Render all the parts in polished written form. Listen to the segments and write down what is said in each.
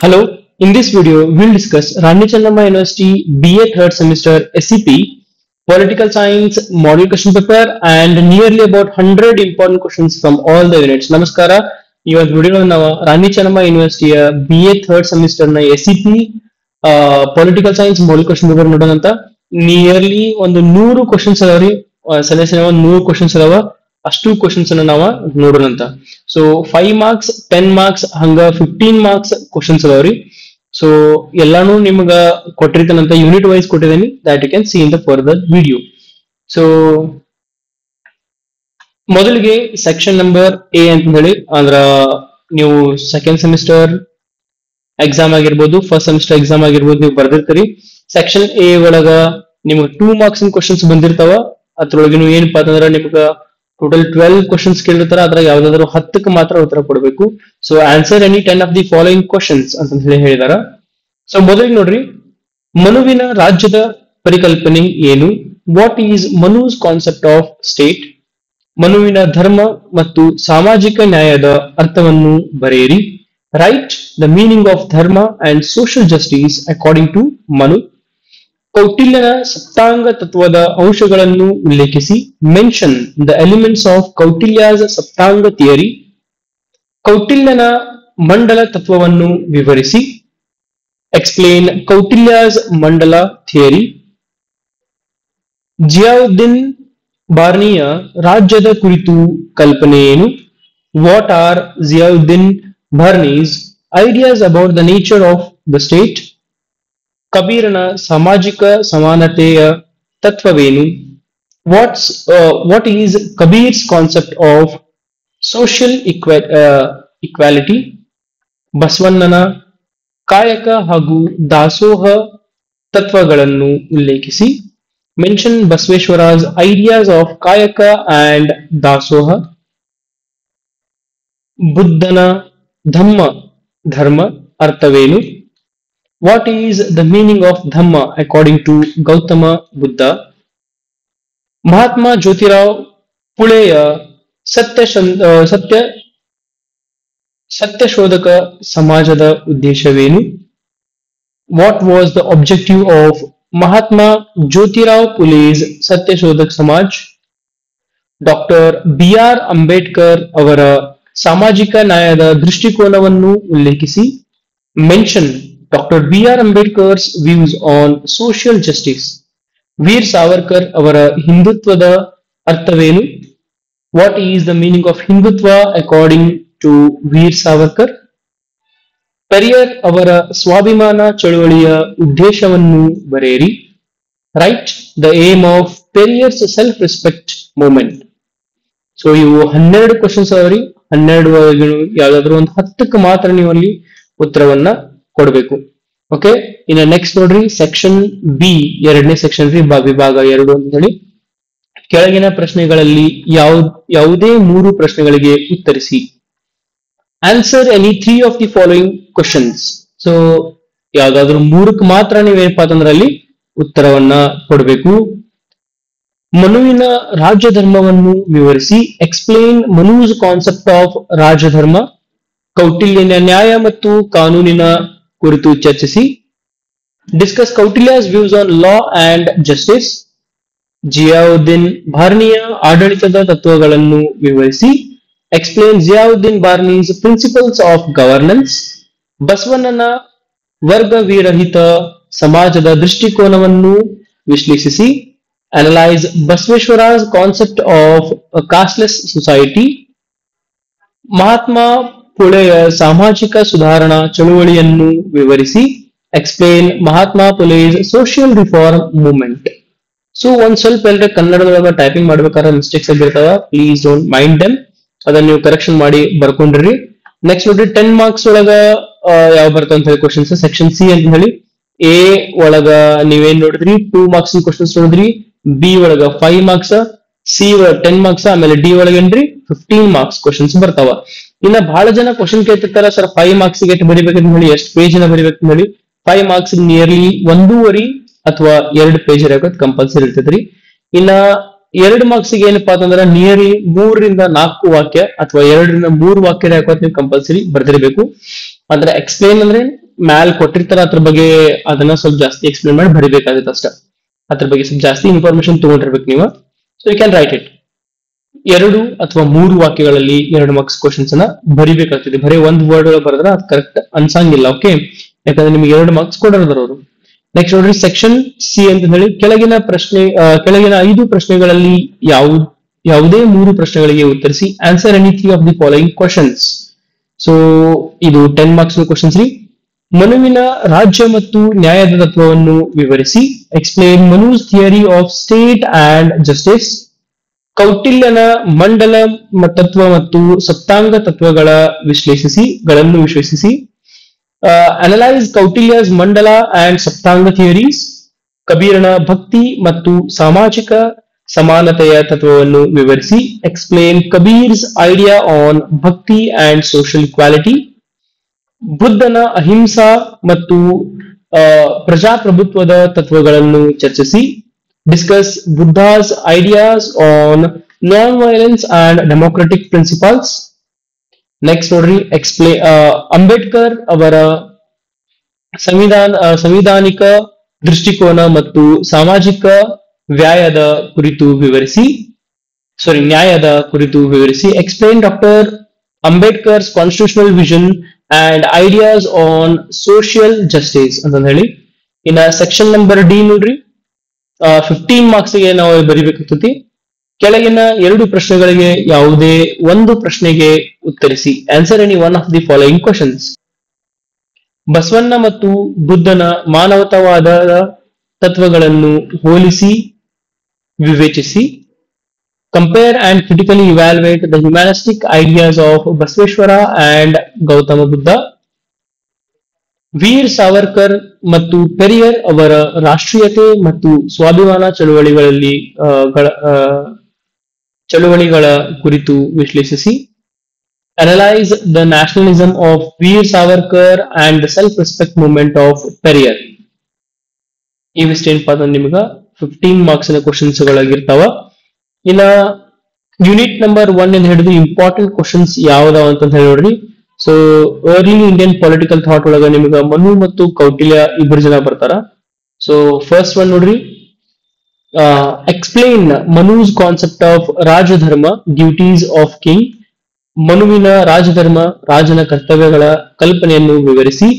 Hello, in this video, we'll discuss Rani Channamma University BA third semester SCP, Political Science model question paper and nearly about 100 important questions from all the units. ನಮಸ್ಕಾರ ಇವತ್ತು video ನಾವು Rani Chennamma ಯೂನಿವರ್ಸಿಟಿಯ BA third semester ನ SCP Political Science model question paper ನೋಡೋಣ ಅಂತ nearly ಒಂದು 100 questions ಅದಾವ್ರಿ selection ಒಂದು 100 questions ಅದಾವ ಅಷ್ಟು ಕ್ವಶನ್ಸ್ ಅನ್ನ ನಾವು ನೋಡೋಣ ಅಂತ ಸೊ 5 ಮಾರ್ಕ್ಸ್ 10 ಮಾರ್ಕ್ಸ್ ಹಂಗ 15 ಮಾರ್ಕ್ಸ್ ಕ್ವಶನ್ಸ್ ಅದಾವ್ರಿ ಸೊ ಎಲ್ಲಾನು ನಿಮ್ಗ ಕೊಟ್ಟಿರ್ತಾನಂತ ಯೂನಿಟ್ ವೈಸ್ ಕೊಟ್ಟಿದ್ದೀನಿ that you can see in the further video so ಮೊದಲಿಗೆ ಸೆಕ್ಷನ್ ನಂಬರ್ ಎ ಅಂತ ಹೇಳಿ ಅಂದ್ರ ನೀವು ಸೆಕೆಂಡ್ ಸೆಮಿಸ್ಟರ್ ಎಕ್ಸಾಮ್ ಆಗಿರ್ಬೋದು ಫಸ್ಟ್ ಸೆಮಿಸ್ಟರ್ ಎಕ್ಸಾಮ್ ಆಗಿರ್ಬೋದು ನೀವು ಬರ್ದಿರ್ತೀರಿ ಸೆಕ್ಷನ್ ಎ ಒಳಗ ನಿಮ್ಗೆ 2 ಮಾರ್ಕ್ಸ್ ಕ್ವಶನ್ಸ್ ಬಂದಿರ್ತಾವ ಅದ್ರೊಳಗೆ ನೀವು ಏನಪ್ಪಾ ಅಂತಂದ್ರ ನಿಮ್ಗ ಟೋಟಲ್ 12 ಕ್ವಶನ್ಸ್ ಕೇಳಿರ್ತಾರ ಅದ್ರಾಗ ಯಾವ್ದಾದ್ರು 10ಕ್ಕೆ ಮಾತ್ರ ಉತ್ತರ ಕೊಡಬೇಕು so answer any 10 of the following questions ಅಂತ ಹೇಳಿ ಹೇಳಿದಾರ ಸೊ ಮೊದಲಿಗೆ ನೋಡ್ರಿ ಮನುವಿನ ರಾಜ್ಯದ ಪರಿಕಲ್ಪನೆ ಏನು what is Manu's concept of state ಮನುವಿನ ಧರ್ಮ ಮತ್ತು ಸಾಮಾಜಿಕ ನ್ಯಾಯದ ಅರ್ಥವನ್ನು ಬರೆಯಿರಿ write the meaning of dharma and social justice according to Manu ಕೌಟಿಲ್ಯನ ಸಪ್ತಾಂಗ ತತ್ವದ ಅಂಶಗಳನ್ನು ಉಲ್ಲೇಖಿಸಿ mention the elements of Kautilya's saptanga theory ಕೌಟಿಲ್ಯನ ಮಂಡಲ ತತ್ವವನ್ನು ವಿವರಿಸಿ ಎಕ್ಸ್ಪ್ಲೇನ್ ಕೌಟಿಲ್ಯಾಸ್ ಮಂಡಲ ಥಿಯರಿ ಜಿಯಾವುದ್ದೀನ್ ಬಾರ್ನಿಯ ರಾಜ್ಯದ ಕುರಿತು ಕಲ್ಪನೆ ಏನು what are Ziauddin Barani's ideas about the nature of the state ಕಬೀರನ ಸಾಮಾಜಿಕ ಸಮಾನತೆಯ ತತ್ವವೇನು what is Kabir's concept of social equality ಬಸವಣ್ಣನ ಕಾಯಕ ಹಾಗೂ ದಾಸೋಹ ತತ್ವಗಳನ್ನು ಉಲ್ಲೇಖಿಸಿ mention Basaveshwara's ideas of kayaka and dasoha ಬುದ್ಧನ ಧರ್ಮ ಅರ್ಥವೇನು What is the meaning of Dhamma according to Gautama Buddha? Mahatma Jyotirao Puleya Satyashodhaka Samajada Uddeshavenu? What was the objective of Mahatma Jyotirao Pule's Satyashodhak Samaj? Dr. B.R. Ambedkar ಅವರ ಸಾಮಾಜಿಕ ನ್ಯಾಯದ ದೃಷ್ಟಿಕೋನವನ್ನು ಉಲ್ಲೇಖಿಸಿ mention Dr. B.R. Ambedkar's views on social justice. Veer Savarkar ಅವರ ಹಿಂದುತ್ವದ ಅರ್ಥವೇನು What is the meaning of Hindutva according to Veer Savarkar? Periyar ಅವರ ಸ್ವಾಭಿಮಾನ ಚಳವಳಿಯ ಉದ್ದೇಶವನ್ನು ಬರೆಯಿರಿ Write the aim of Periyar's self-respect movement. So ಇವು 12 ಕ್ವಶನ್ಸ್ ಅವರಿ 12 ಯಾವ್ದಾದ್ರು ಒಂದು 10ಕ್ಕೆ ಮಾತ್ರ ನೀವು ಅಲ್ಲಿ ಉತ್ತರವನ್ನ ಕೊಡಬೇಕು ಓಕೆ ಇನ್ನು ನೆಕ್ಸ್ಟ್ ನೋಡ್ರಿ ಸೆಕ್ಷನ್ ಬಿ ಎರಡನೇ ಸೆಕ್ಷನ್ ರೀ ವಿಭಾಗ 2 ಅಂತ ಹೇಳಿ ಕೆಳಗಿನ ಪ್ರಶ್ನೆಗಳಲ್ಲಿ ಯಾವುದೇ 3 ಪ್ರಶ್ನೆಗಳಿಗೆ ಉತ್ತರಿಸಿ answer any 3 of the following questions so ಯಾವ್ದಾದ್ರು 3ಕ್ಕೆ ಮಾತ್ರ ನೀವೇನಪ್ಪಾ ಅಂತಂದ್ರೆ ಅಲ್ಲಿ ಉತ್ತರವನ್ನ ಕೊಡಬೇಕು ಮನುವಿನ ರಾಜಧರ್ಮವನ್ನು ವಿವರಿಸಿ explain Manu's concept of rajadharma ಕೌಟಿಲ್ಯನ ನ್ಯಾಯ ಮತ್ತು ಕಾನೂನಿನ ಕುರಿತು ಚರ್ಚಿಸಿ discuss Kautilya's views on law and justice Ziauddin ಬಾರ್ನಿಯ ಆಡಳಿತದ ತತ್ವಗಳನ್ನು ವಿವರಿಸಿ explain Ziauddin Barani's principles of governance ಬಸವಣ್ಣನ ವರ್ಗ ವಿರಹಿತ ಸಮಾಜದ ದೃಷ್ಟಿಕೋನವನ್ನು ವಿಶ್ಲೇಷಿಸಿ analyse Basaveshwara's concept of casteless society Mahatma ಪುಳೆಯ ಸಾಮಾಜಿಕ ಸುಧಾರಣಾ ಚಳುವಳಿಯನ್ನು ವಿವರಿಸಿ explain Mahatma Phule's social reform movement so ಒಂದ್ ಸ್ವಲ್ಪ ಎಲ್ಲರ ಕನ್ನಡದೊಳಗ ಟೈಪಿಂಗ್ ಮಾಡ್ಬೇಕಾದ್ರೆ ಮಿಸ್ಟೇಕ್ಸ್ ಆಗಿರ್ತಾವ ಪ್ಲೀಸ್ ಡೋಂಟ್ ಮೈಂಡ್ ದೆಮ್ ಅದನ್ನ ನೀವು ಕರೆಕ್ಷನ್ ಮಾಡಿ ಬರ್ಕೊಂಡ್ರಿ ನೆಕ್ಸ್ಟ್ ನೋಡ್ರಿ 10 ಮಾರ್ಕ್ಸ್ ಒಳಗ ಯಾವ ಬರ್ತಾವ ಅಂತ ಹೇಳಿ ಕ್ವಶನ್ಸ್ ಸೆಕ್ಷನ್ ಸಿ ಅಂತ ಹೇಳಿ ಎ ಒಳಗ ನೀವೇನ್ ನೋಡಿದ್ರಿ 2 ಮಾರ್ಕ್ಸ್ ಕ್ವಶನ್ಸ್ ನೋಡಿದ್ರಿ ಬಿ ಒಳಗ 5 ಮಾರ್ಕ್ಸ್ ಸಿ ಒಳಗ 10 ಮಾರ್ಕ್ಸ್ ಆಮೇಲೆ ಡಿ ಒಳಗೇನ್ರಿ 15 ಮಾರ್ಕ್ಸ್ ಕ್ವಶನ್ಸ್ ಬರ್ತಾವ ಇನ್ನ ಬಹಳ ಜನ ಕ್ವಶನ್ ಕೇಳ್ತಿರ್ತಾರ ಸರ್ 5 ಮಾರ್ಕ್ಸ್ ಗೆ ಎಷ್ಟು ಬರಿಬೇಕಂತ ಹೇಳಿ ಎಷ್ಟು ಪೇಜ್ ನ ಬರಿಬೇಕಂತ ಹೇಳಿ 5 ಮಾರ್ಕ್ಸ್ ನಿಯರ್ಲಿ 1.5 ಅಥವಾ 2 ಪೇಜ್ ಇರೋದು ಕಂಪಲ್ಸರಿ ಇರ್ತೈತ್ರಿ ಇನ್ನ 2 ಮಾರ್ಕ್ಸ್ ಗೆ ಏನಪ್ಪಾ ಅಂತಂದ್ರ ನಿಯರ್ಲಿ 3 ರಿಂದ 4 ವಾಕ್ಯ ಅಥವಾ 2 ರಿಂದ 3 ವಾಕ್ಯ ಹಾಕೋತ್ ನೀವು ಕಂಪಲ್ಸರಿ ಬರ್ದಿರ್ಬೇಕು ಅಂದ್ರೆ ಎಕ್ಸ್ಪ್ಲೇನ್ ಅಂದ್ರೆ ಮ್ಯಾಲ್ ಕೊಟ್ಟಿರ್ತಾರ ಅದ್ರ ಬಗ್ಗೆ ಅದನ್ನ ಸ್ವಲ್ಪ ಜಾಸ್ತಿ ಎಕ್ಸ್ಪ್ಲೇನ್ ಮಾಡಿ ಬರಿಬೇಕಾಗುತ್ತೆ ಅಷ್ಟ. ಅದ್ರ ಬಗ್ಗೆ ಸ್ವಲ್ಪ ಜಾಸ್ತಿ ಇನ್ಫಾರ್ಮೇಶನ್ ತಗೊಂಡಿರ್ಬೇಕು ನೀವು. So you can write it. 2 ಅಥವಾ 3 ವಾಕ್ಯಗಳಲ್ಲಿ 2 ಮಾರ್ಕ್ಸ್ ಕ್ವಶನ್ಸ್ ಅನ್ನ ಬರಿಬೇಕಾಗ್ತದೆ. ಬರೀ ಒಂದು ವರ್ಡ್ ಬರೆದ್ರೆ ಅದು ಕರೆಕ್ಟ್ ಅನ್ಸಂಗಿಲ್ಲ. ಓಕೆ, ಯಾಕಂದ್ರೆ ನಿಮ್ಗೆ 2 ಮಾರ್ಕ್ಸ್ ಕೊಡೋದ್ರ ಅವರು. ನೆಕ್ಸ್ಟ್ ನೋಡ್ರಿ, ಸೆಕ್ಷನ್ ಸಿ ಅಂತ ಹೇಳಿ ಕೆಳಗಿನ 5 ಪ್ರಶ್ನೆಗಳಲ್ಲಿ ಯಾವುದೇ 3 ಪ್ರಶ್ನೆಗಳಿಗೆ ಉತ್ತರಿಸಿ. Answer any 3 of the following questions. So ಇದು 10 ಮಾರ್ಕ್ಸ್ ಕ್ವಶನ್ಸ್ ರೀ. ಮನುವಿನ ರಾಜ್ಯ ಮತ್ತು ನ್ಯಾಯದ ತತ್ವವನ್ನು ವಿವರಿಸಿ. Explain Manu's theory of state and justice. ಕೌಟಿಲ್ಯನ ಮಂಡಲ ತತ್ವ ಮತ್ತು ಸಪ್ತಾಂಗ ತತ್ವಗಳ ವಿಶ್ಲೇಷಿಸಿ. ಅನಲೈಸ್ ಕೌಟಿಲ್ಯಸ್ ಮಂಡಲ ಅಂಡ್ ಸಪ್ತಾಂಗ ಥಿಯರೀಸ್. ಕಬೀರನ ಭಕ್ತಿ ಮತ್ತು ಸಾಮಾಜಿಕ ಸಮಾನತೆಯ ತತ್ವವನ್ನು ವಿವರಿಸಿ. ಎಕ್ಸ್ಪ್ಲೇನ್ ಕಬೀರ್ಸ್ ಐಡಿಯಾ ಆನ್ ಭಕ್ತಿ ಅಂಡ್ ಸೋಷಿಯಲ್ ಇಕ್ವಾಲಿಟಿ. ಬುದ್ಧನ ಅಹಿಂಸಾ ಮತ್ತು ಪ್ರಜಾಪ್ರಭುತ್ವದ ತತ್ವಗಳನ್ನು ಚರ್ಚಿಸಿ. Discuss Buddhas ideas on non violence and democratic principles. Next ನೋಡ್ರಿ, ಅಂಬೇಡ್ಕರ್ ಅವರ ಸಂವಿಧಾನಿಕ ದೃಷ್ಟಿಕೋನ ಮತ್ತು ಸಾಮಾಜಿಕ ನ್ಯಾಯದ ಕುರಿತು ವಿವರಿಸಿ. Explain doctor Ambedkar's constitutional vision and ideas on social justice ಅಂತ ಹೇಳಿ. ಇನ್ನ ಸೆಕ್ಷನ್ ನಂಬರ್ ಡಿ ನೋಡ್ರಿ, 15 ಮಾರ್ಕ್ಸ್ ಗೆ ನಾವು ಬರಿಬೇಕಾಗ್ತತಿ. ಕೆಳಗಿನ 2 ಪ್ರಶ್ನೆಗಳಿಗೆ ಯಾವುದೇ ಒಂದು ಪ್ರಶ್ನೆಗೆ ಉತ್ತರಿಸಿ. Answer any 1 of the following questions. Basavanna ಮತ್ತು ಬುದ್ಧನ ಮಾನವತಾವಾದದ ತತ್ವಗಳನ್ನು ಹೋಲಿಸಿ ವಿವೇಚಿಸಿ. Compare and critically evaluate the humanistic ideas of Basaveshwara and Gautama Buddha. Veer Savarkar ಮತ್ತು ಪೆರಿಯರ್ ಅವರ ರಾಷ್ಟ್ರೀಯತೆ ಮತ್ತು ಸ್ವಾಭಿಮಾನ ಚಳುವಳಿಗಳ ಕುರಿತು ವಿಶ್ಲೇಷಿಸಿ. Analyse the nationalism of Veer Savarkar and the self respect movement of Periyar. ಇವಿಷ್ಟೇನಪ್ಪ ಅಂದ್ರೆ ನಿಮ್ಗ 15 ಮಾರ್ಕ್ಸ್ ಕ್ವಶನ್ಸ್ ಗಳಾಗಿರ್ತಾವ. ಇನ್ನ ಯೂನಿಟ್ ನಂಬರ್ 1 ಇಂದ ಹಿಡಿದು ಇಂಪಾರ್ಟೆಂಟ್ ಕ್ವಶನ್ಸ್ ಯಾವ್ದಾವ ಅಂತ ಹೇಳಿ ನೋಡ್ರಿ. So early Indian political thought ಒಳಗ ನಿಮ್ಗ ಮನು ಮತ್ತು ಕೌಟಿಲ್ಯ ಇಬ್ಬರು ಜನ ಬರ್ತಾರ. ಸೊ ಫಸ್ಟ್ ಒನ್ ನೋಡ್ರಿ, explain Manu's concept of rajadharma duties of king. ಮನುವಿನ ರಾಜಧರ್ಮ ರಾಜನ ಕರ್ತವ್ಯಗಳ ಕಲ್ಪನೆಯನ್ನು ವಿವರಿಸಿ.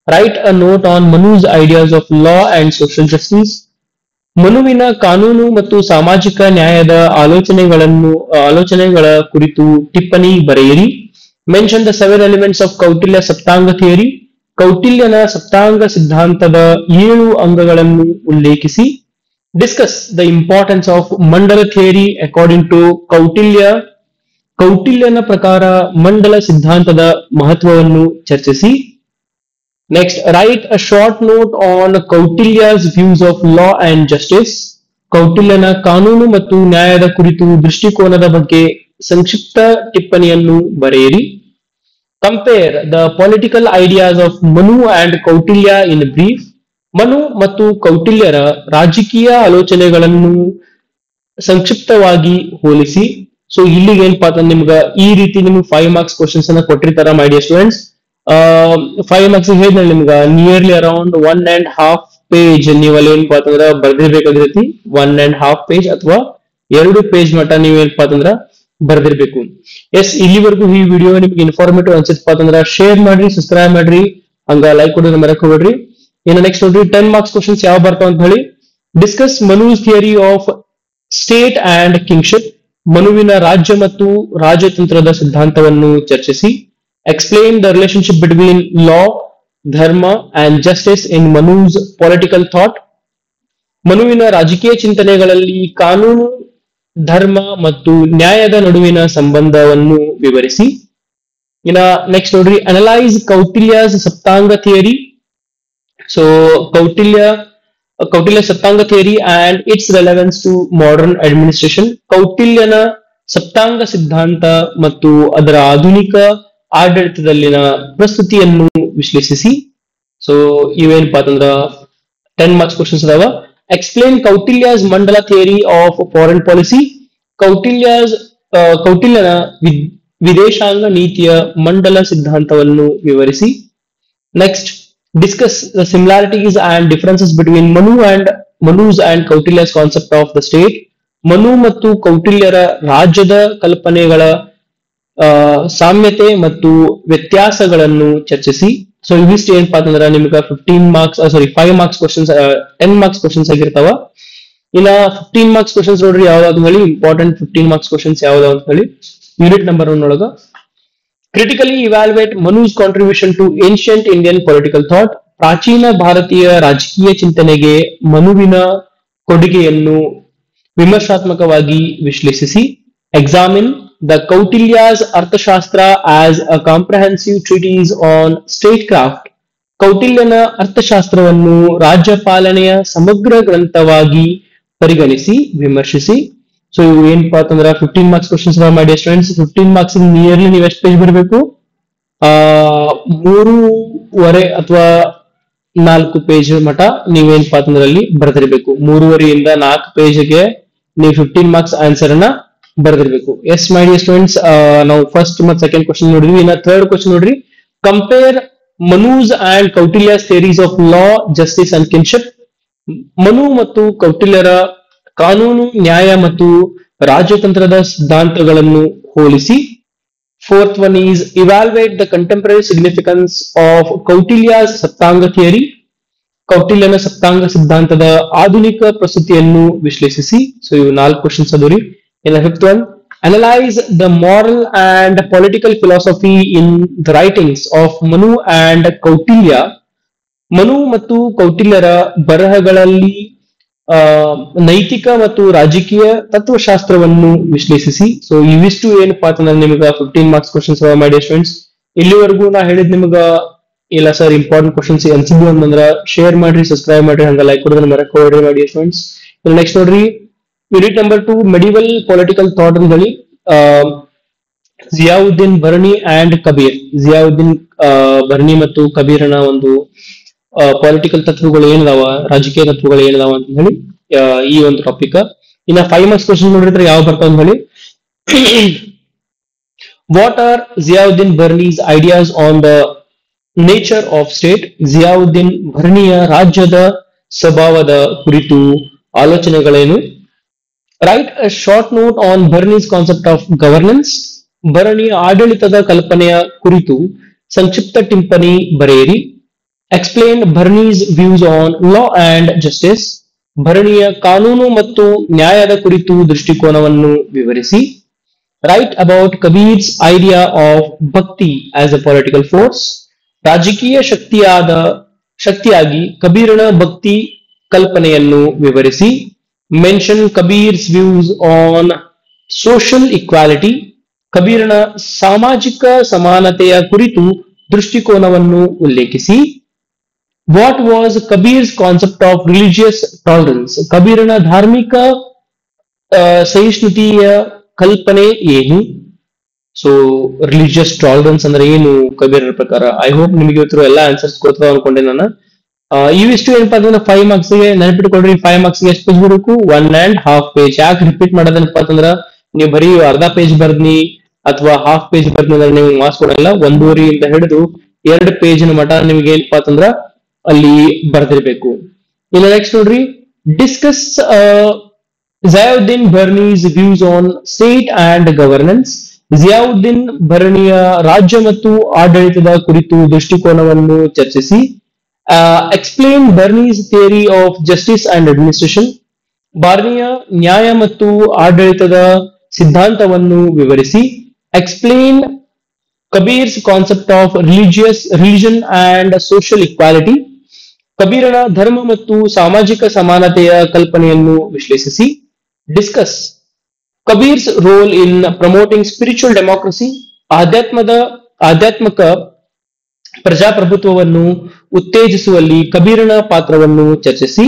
Write a note on Manu's ideas of law and social justice. ಮನುವಿನ ಕಾನೂನು ಮತ್ತು ಸಾಮಾಜಿಕ ನ್ಯಾಯದ ಆಲೋಚನೆಗಳ ಕುರಿತು ಟಿಪ್ಪಣಿ ಬರೆಯಿರಿ. Mention the 7 elements of Kautilya saptanga theory. ಕೌಟಿಲ್ಯನ ಸಪ್ತಾಂಗ ಸಿದ್ಧಾಂತದ 7 ಅಂಗಗಳನ್ನು ಉಲ್ಲೇಖಿಸಿ. Discuss the importance of mandala theory according to Kautilya. ಕೌಟಿಲ್ಯನ ಪ್ರಕಾರ ಮಂಡಲ ಸಿದ್ಧಾಂತದ ಮಹತ್ವವನ್ನು ಚರ್ಚಿಸಿ. Next, write a short note on Kautilya's views of law and justice. ಕೌಟಿಲ್ಯನ ಕಾನೂನು ಮತ್ತು ನ್ಯಾಯದ ಕುರಿತು ದೃಷ್ಟಿಕೋನದ ಬಗ್ಗೆ ಸಂಕ್ಷಿಪ್ತ ಟಿಪ್ಪಣಿಯನ್ನು ಬರೆಯಿರಿ. Compare the political ideas of Manu and Kautilya in brief. Manu ಮತ್ತು ಕೌಟಿಲ್ಯರ ರಾಜಕೀಯ ಆಲೋಚನೆಗಳನ್ನು ಸಂಕ್ಷಿಪ್ತವಾಗಿ ಹೋಲಿಸಿ. ಸೊ ಇಲ್ಲಿಗೆ ಏನಪ್ಪಾ ಅಂತಂದ್ರೆ ನಿಮ್ಗ ಈ ರೀತಿ ನಿಮ್ಗೆ 5 ಮಾರ್ಕ್ಸ್ ಕ್ವಶನ್ಸ್ ಅನ್ನ ಕೊಟ್ಟಿರ್ತಾರ ಮೈ ಡಿಯರ್ ಸ್ಟೂಡೆಂಟ್ಸ್. 5 ಮಾರ್ಕ್ಸ್ ಹೇಳಿದ್ರೆ ನಿಮ್ಗ ನಿಯರ್ಲಿ ಅರೌಂಡ್ 1.5 ಪೇಜ್ ನೀವು ಅಲ್ಲಿ ಏನಪ್ಪಾ ಅಂತಂದ್ರ ಬರ್ದಿರ್ಬೇಕಾಗಿರತಿ. 1.5 ಪೇಜ್ ಅಥವಾ 2 ಪೇಜ್ ಮಟ್ಟ ನೀವೇನಪ್ಪಾ ಅಂತಂದ್ರ ಬರ್ದಿರ್ಬೇಕು. ಎಸ್, ಇಲ್ಲಿವರೆಗೂ ಈ ವಿಡಿಯೋ ನಿಮ್ಗೆ ಇನ್ಫಾರ್ಮೇಟಿವ್ ಅನ್ಸಿತ್ಪಾ ಅಂತಂದ್ರ ಶೇರ್ ಮಾಡ್ರಿ, ಸಬ್ಸ್ಕ್ರೈಬ್ ಮಾಡ್ರಿ, ಹಂಗ ಲೈಕ್ ಕೊಡೋದನ್ನ ಮರೆಯಕ್ ಹೋಗ್ಬೇಡ್ರಿ. ಇನ್ನು ನೆಕ್ಸ್ಟ್ ನೋಡ್ರಿ 10 ಮಾರ್ಕ್ಸ್ ಕ್ವಶನ್ಸ್ ಯಾವ ಬರ್ತಾವ ಅಂತ ಹೇಳಿ. Discuss Manu's theory of state and kingship. ಮನುವಿನ ರಾಜ್ಯ ಮತ್ತು ರಾಜತಂತ್ರದ ಸಿದ್ಧಾಂತವನ್ನು ಚರ್ಚಿಸಿ. Explain the relationship between law, dharma and justice in Manu's political thought. ಮನುವಿನ ರಾಜಕೀಯ ಚಿಂತನೆಗಳಲ್ಲಿ ಕಾನೂನು, ಧರ್ಮ ಮತ್ತು ನ್ಯಾಯದ ನಡುವಿನ ಸಂಬಂಧವನ್ನು ವಿವರಿಸಿ. ಇನ್ನ ನೆಕ್ಸ್ಟ್ ನೋಡ್ರಿ, analyse Kautilya's saptanga theory. So Kautilya saptanga theory and its relevance to modern administration. ಕೌಟಿಲ್ಯನ ಸಪ್ತಾಂಗ ಸಿದ್ಧಾಂತ ಮತ್ತು ಅದರ ಆಧುನಿಕ ಆಡಳಿತದಲ್ಲಿನ ಪ್ರಸ್ತುತಿಯನ್ನು ವಿಶ್ಲೇಷಿಸಿ. ಸೊ ಇವೇನಪ್ಪಾ ಅಂತಂದ್ರ 10 ಮಾರ್ಕ್ಸ್ ಕ್ವಶನ್ಸ್ ಅದಾವ. ಎಕ್ಸ್ಪ್ಲೇನ್ ಕೌಟಿಲ್ಯಸ್ ಮಂಡಲ ಥಿಯರಿ ಆಫ್ ಫಾರಿನ್ ಪಾಲಿಸಿ. ಕೌಟಿಲ್ಯನ ವಿದೇಶಾಂಗ ನೀತಿಯ ಮಂಡಲ ಸಿದ್ಧಾಂತವನ್ನು ವಿವರಿಸಿ. Next, Discuss the similarities and differences between Manu's and Kautilya's concept of the state. Manu ಮತ್ತು ಕೌಟಿಲ್ಯರ ರಾಜ್ಯದ ಕಲ್ಪನೆಗಳ ಸಾಮ್ಯತೆ ಮತ್ತು ವ್ಯತ್ಯಾಸಗಳನ್ನು ಚರ್ಚಿಸಿ. ಸೊ ಇವಿಷ್ಟು ಏನಪ್ಪಾ ಅಂತಂದ್ರೆ ನಿಮ್ಗೆ 15 ಮಾರ್ಕ್ಸ್ ಸಾರಿ 5 ಮಾರ್ಕ್ಸ್ ಕ್ವಶನ್ಸ್ 10 ಮಾರ್ಕ್ಸ್ ಕ್ವಶನ್ಸ್ ಆಗಿರ್ತಾವ. ಇನ್ನ 15 ಮಾರ್ಕ್ಸ್ ಕ್ವಶನ್ಸ್ ನೋಡ್ರಿ ಯಾವ್ದಾವ್ ಹೇಳಿ ಇಂಪಾರ್ಟೆಂಟ್ 15 ಮಾರ್ಕ್ಸ್ ಕ್ವಶನ್ಸ್ ಯಾವ್ದಾವ್ ಅಂತ ಹೇಳಿ ಯೂನಿಟ್ ನಂಬರ್ 1 ಒಳಗ critically evaluate Manu's contribution to ancient Indian political thought. ಪ್ರಾಚೀನ ಭಾರತೀಯ ರಾಜಕೀಯ ಚಿಂತನೆಗೆ ಮನುವಿನ ಕೊಡುಗೆಯನ್ನು ವಿಮರ್ಶಾತ್ಮಕವಾಗಿ ವಿಶ್ಲೇಷಿಸಿ. Examine the Kautilya's Arthashastra as a comprehensive treatise on statecraft. ಕೌಟಿಲ್ಯನ ಅರ್ಥಶಾಸ್ತ್ರವನ್ನು ರಾಜ್ಯಪಾಲನೆಯ ಸಮಗ್ರ ಗ್ರಂಥವಾಗಿ ಪರಿಗಣಿಸಿ ವಿಮರ್ಶಿಸಿ. ಸೊ ಇವು ಏನಪ್ಪಾ ಅಂತಂದ್ರ 15 ಮಾರ್ಕ್ಸ್ ಕ್ವಶನ್ಸ್ ಮಾಡಿ ಸ್ಟೂಡೆಂಟ್ಸ್. 15 ಮಾರ್ಕ್ಸ್ ನಿಯರ್ಲಿ ನೀವು ಎಷ್ಟು ಪೇಜ್ ಬರಬೇಕು? 3.5 ಅಥವಾ 4 ಪೇಜ್ ಮಟ ನೀವೇನಪ್ಪಾ ಅಂತಂದ್ರಲ್ಲಿ ಬರೆದಿರ್ಬೇಕು. 3.5 ಇಂದ 4 ಪೇಜ್ಗೆ ನೀವು 15 ಮಾರ್ಕ್ಸ್ ಆನ್ಸರ್ ಅನ್ನ ಬರೆದಿರ್ಬೇಕು. ಎಸ್ ಮೈ ಡಿಯರ್ ಸ್ಟೂಡೆಂಟ್ಸ್, ನಾವು ಫಸ್ಟ್ ಮತ್ತು ಸೆಕೆಂಡ್ ಕ್ವಶನ್ ನೋಡಿದ್ವಿ. ಇನ್ನ ಥರ್ಡ್ ಕ್ವಶನ್ ನೋಡ್ರಿ. Compare Manu's and Kautilya's theories of law, justice and kinship. Manu ಮತ್ತು ಕೌಟಿಲ್ಯರ ಕಾನೂನು, ನ್ಯಾಯ ಮತ್ತು ರಾಜತಂತ್ರದ ಸಿದ್ಧಾಂತಗಳನ್ನು ಹೋಲಿಸಿ. Fourth one is evaluate the contemporary significance of Kautilya's saptanga theory. ಕೌಟಿಲ್ಯನ ಸಪ್ತಾಂಗ ಸಿದ್ಧಾಂತದ ಆಧುನಿಕ ಪ್ರಸ್ತುತಿಯನ್ನು ವಿಶ್ಲೇಷಿಸಿ. ಸೊ ಇವು 4 ಕ್ವಶನ್ಸ್ ಅದರಿ. ಇನ್ನು fifth one, analyse the moral and political philosophy in the writings of Manu and Kautilya. Manu ಮತ್ತು ಕೌಟಿಲ್ಯರ ಬರಹಗಳಲ್ಲಿ ನೈತಿಕ ಮತ್ತು ರಾಜಕೀಯ ತತ್ವಶಾಸ್ತ್ರವನ್ನು ವಿಶ್ಲೇಷಿಸಿ. ಸೊ ಇವಿಷ್ಟು ಏನಪ್ಪಾ ಅಂತಂದ್ರೆ ನಿಮ್ಗೆ 15 ಮಾರ್ಕ್ಸ್ ಕ್ವಶನ್ಸ್ ಮಾಡಿ ಸ್ಟೂಡೆಂಟ್ಸ್. ಇಲ್ಲಿವರೆಗೂ ನಾ ಹೇಳಿದ್ ನಿಮ್ಗ ಇಲ್ಲ ಸರ್ ಇಂಪಾರ್ಟೆಂಟ್ ಕ್ವಶನ್ಸ್ ಅನ್ಸಿದ್ವು ಅಂತಂದ್ರ ಶೇರ್ ಮಾಡ್ರಿ, ಸಬ್ಸ್ಕ್ರೈಬ್ ಮಾಡ್ರಿ, ಹಂಗ ಲೈಕ್ ಕೊಡೋದನ್ನ ಮರಕೋಡ್ರಿ ಮಾಡಿ ಸ್ಟೂಡೆಂಟ್ಸ್. ನೆಕ್ಸ್ಟ್ ನೋಡ್ರಿ unit number 2 medieval political thought ಅಂತ ಹೇಳಿ ಜಿಯಾವುದ್ದೀನ್ ಬರ್ನಿ ಅಂಡ್ ಕಬೀರ್. ಜಿಯಾವುದ್ದೀನ್ ಬರ್ನಿ ಮತ್ತು ಕಬೀರನ ಒಂದು ಪೊಲಿಟಿಕಲ್ ತತ್ವಗಳು ಏನಿದಾವ, ರಾಜಕೀಯ ತತ್ವಗಳು ಏನಿದಾವ ಅಂತ ಹೇಳಿ ಈ ಒಂದು ಟಾಪಿಕ್. ಇನ್ನ 5 ಮಾರ್ಕ್ಸ್ ಕ್ವಶನ್ ನೋಡಿದ್ರೆ ಯಾವ ಬರ್ತಾವ ಅಂತ ಹೇಳಿ. What are Ziauddin Barani's ideas on the nature of state. Ziauddin ಬರ್ನಿಯ ರಾಜ್ಯದ ಸ್ವಭಾವದ ಕುರಿತು ಆಲೋಚನೆಗಳೇನು. Write a short note on Barani's concept of governance. ಬರ್ನಿಯ ಆಡಳಿತದ ಕಲ್ಪನೆಯ ಕುರಿತು ಸಂಕ್ಷಿಪ್ತ ಟಿಪ್ಪಣಿ ಬರೆಯಿರಿ. Explain Barani's views on law and justice. ಬರ್ನಿಯ ಕಾನೂನು ಮತ್ತು ನ್ಯಾಯದ ಕುರಿತು ದೃಷ್ಟಿಕೋನವನ್ನು ವಿವರಿಸಿ. Write about Kabir's idea of bhakti as a political force. ರಾಜಕೀಯ ಶಕ್ತಿಯಾಗಿ ಕಬೀರನ ಭಕ್ತಿ ಕಲ್ಪನೆಯನ್ನು ವಿವರಿಸಿ. Mention Kabir's views on social equality. ಕಬೀರನ ಸಾಮಾಜಿಕ ಸಮಾನತೆಯ ಕುರಿತು ದೃಷ್ಟಿಕೋನವನ್ನು ಉಲ್ಲೇಖಿಸಿ. What was Kabir's concept of religious tolerance. ಕಬೀರನ ಧಾರ್ಮಿಕ ಸಹಿಷ್ಣುತೆಯ ಕಲ್ಪನೆ ಏನು. ಸೊ ರಿಲಿಜಿಯಸ್ ಟಾಲರೆನ್ಸ್ ಅಂದ್ರೆ ಏನು ಕಬೀರರ ಪ್ರಕಾರ. ಐ ಹೋಪ್ ನಿಮಗೆ ಇವತ್ತು ಎಲ್ಲ ಆನ್ಸರ್ಸ್ ಗೊತ್ತಾವ ಅನ್ಕೊಂಡೆ ನಾನು. ಇವಿಷ್ಟು ಏನಪ್ಪಾ ಅಂತಂದ್ರೆ 5 ಮಾರ್ಕ್ಸ್ ಗೆ ನೆನಪಿಟ್ಕೊಡ್ರಿ. 5 ಮಾರ್ಕ್ಸ್ ಗೆ ಎಷ್ಟು ಪೇಜ್ ಬರಬೇಕು? 1.5 ಪೇಜ್. ಯಾಕೆ ರಿಪೀಟ್ ಮಾಡೋದನಪ್ಪ ಅಂತಂದ್ರ ನೀವು ಬರೀ ಅರ್ಧ ಪೇಜ್ ಬರ್ದ್ನಿ ಅಥವಾ ಹಾಫ್ ಪೇಜ್ ಬರ್ದ್ನಿ ಅಂದ್ರೆ ನೀವು ಮಾರ್ಕ್ಸ್ ಕೊಡಲ್ಲ. 1.5 ಇಂದ ಹಿಡಿದು 2 ಪೇಜಿನ ಮಟ ನಿಮ್ಗೆ ಏನಪ್ಪಾ ಅಂತಂದ್ರ ಅಲ್ಲಿ ಬರ್ದಿರ್ಬೇಕು. ಇನ್ನು ನೆಕ್ಸ್ಟ್ ನೋಡ್ರಿ, discuss Ziauddin Barani's views on state and governance. Ziauddin ಬರ್ನಿಯ ರಾಜ್ಯ ಮತ್ತು ಆಡಳಿತದ ಕುರಿತು ದೃಷ್ಟಿಕೋನವನ್ನು ಚರ್ಚಿಸಿ. Explain Barani's theory of justice and administration. ಬಾರ್ನಿಯ ನ್ಯಾಯ ಮತ್ತು ಆಡಳಿತದ ಸಿದ್ಧಾಂತವನ್ನು ವಿವರಿಸಿ. Explain Kabir's concept of religion and social equality. ಕಬೀರನ ಧರ್ಮ ಮತ್ತು ಸಾಮಾಜಿಕ ಸಮಾನತೆಯ ಕಲ್ಪನೆಯನ್ನು ವಿಶ್ಲೇಷಿಸಿ. Discuss Kabir's role in promoting spiritual democracy. ಆಧ್ಯಾತ್ಮಿಕ ಪ್ರಜಾಪ್ರಭುತ್ವವನ್ನು ಉತ್ತೇಜಿಸುವಲ್ಲಿ ಕಬೀರನ ಪಾತ್ರವನ್ನು ಚರ್ಚಿಸಿ.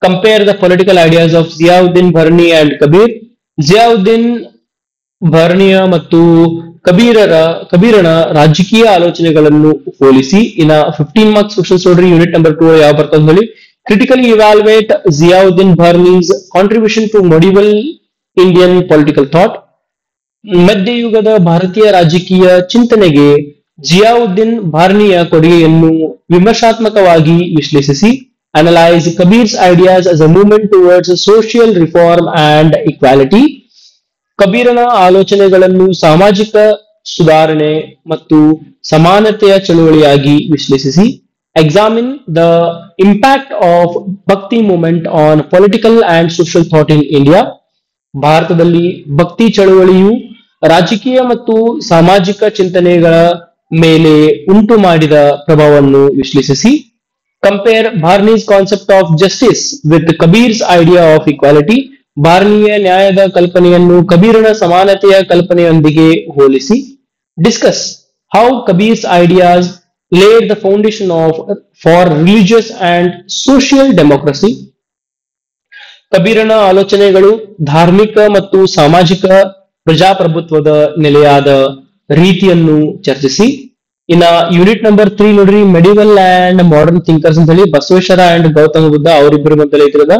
Compare the political ideas of Ziauddin Barani and Kabir. Ziauddin ಬರ್ನಿಯ ಮತ್ತು ಕಬೀರನ ರಾಜಕೀಯ ಆಲೋಚನೆಗಳನ್ನು ಹೋಲಿಸಿ. ಇನ್ನ 15 ಮಾರ್ಕ್ಸ್ ಕ್ವಶನ್ಸ್ ನೋಡ್ರಿ. ಯೂನಿಟ್ ನಂಬರ್ 2 ಯಾವ ಬರ್ತದೆ ಹೇಳಿ. Critically evaluate Ziauddin Barani's contribution to medieval Indian political thought. ಮಧ್ಯಯುಗದ ಭಾರತೀಯ ರಾಜಕೀಯ ಚಿಂತನೆಗೆ ಜಿಯಾವುದ್ದೀನ್ ಬಾರ್ನಿಯ ಕೊಡುಗೆಯನ್ನು ವಿಮರ್ಶಾತ್ಮಕವಾಗಿ ವಿಶ್ಲೇಷಿಸಿ. Analyse Kabir's ideas as a movement towards social reform and equality. ಕಬೀರನ ಆಲೋಚನೆಗಳನ್ನು ಸಾಮಾಜಿಕ ಸುಧಾರಣೆ ಮತ್ತು ಸಮಾನತೆಯ ಚಳುವಳಿಯಾಗಿ ವಿಶ್ಲೇಷಿಸಿ. Examine the impact of bhakti movement on political and social thought in India. ಭಾರತದಲ್ಲಿ ಭಕ್ತಿ ಚಳುವಳಿಯು ರಾಜಕೀಯ ಮತ್ತು ಸಾಮಾಜಿಕ ಚಿಂತನೆಗಳ ಮೇಲೆ ಉಂಟು ಮಾಡಿದ ಪ್ರಭಾವವನ್ನು ವಿಶ್ಲೇಷಿಸಿ. Compare Barani's concept of justice with Kabir's idea of equality. ಬಾರ್ನಿಯ ನ್ಯಾಯದ ಕಲ್ಪನೆಯನ್ನು ಕಬೀರನ ಸಮಾನತೆಯ ಕಲ್ಪನೆಯೊಂದಿಗೆ ಹೋಲಿಸಿ. Discuss how Kabir's ideas laid the foundation for religious and social democracy. ಕಬೀರನ ಆಲೋಚನೆಗಳು ಧಾರ್ಮಿಕ ಮತ್ತು ಸಾಮಾಜಿಕ ಪ್ರಜಾಪ್ರಭುತ್ವದ ನೆಲೆಯಾದ ರೀತಿಯನ್ನು ಚರ್ಚಿಸಿ. ಇನ್ನ ಯೂನಿಟ್ ನಂಬರ್ 3 ನೋಡ್ರಿ, ಮೆಡಿವಲ್ ಅಂಡ್ ಮಾಡರ್ನ್ ಥಿಂಕರ್ಸ್ ಅಂತ ಹೇಳಿ ಬಸವೇಶ್ವರ ಅಂಡ್ ಗೌತಮ ಬುದ್ಧ ಅವರಿಬ್ಬರು ಅಂತ ಐತಿರದ.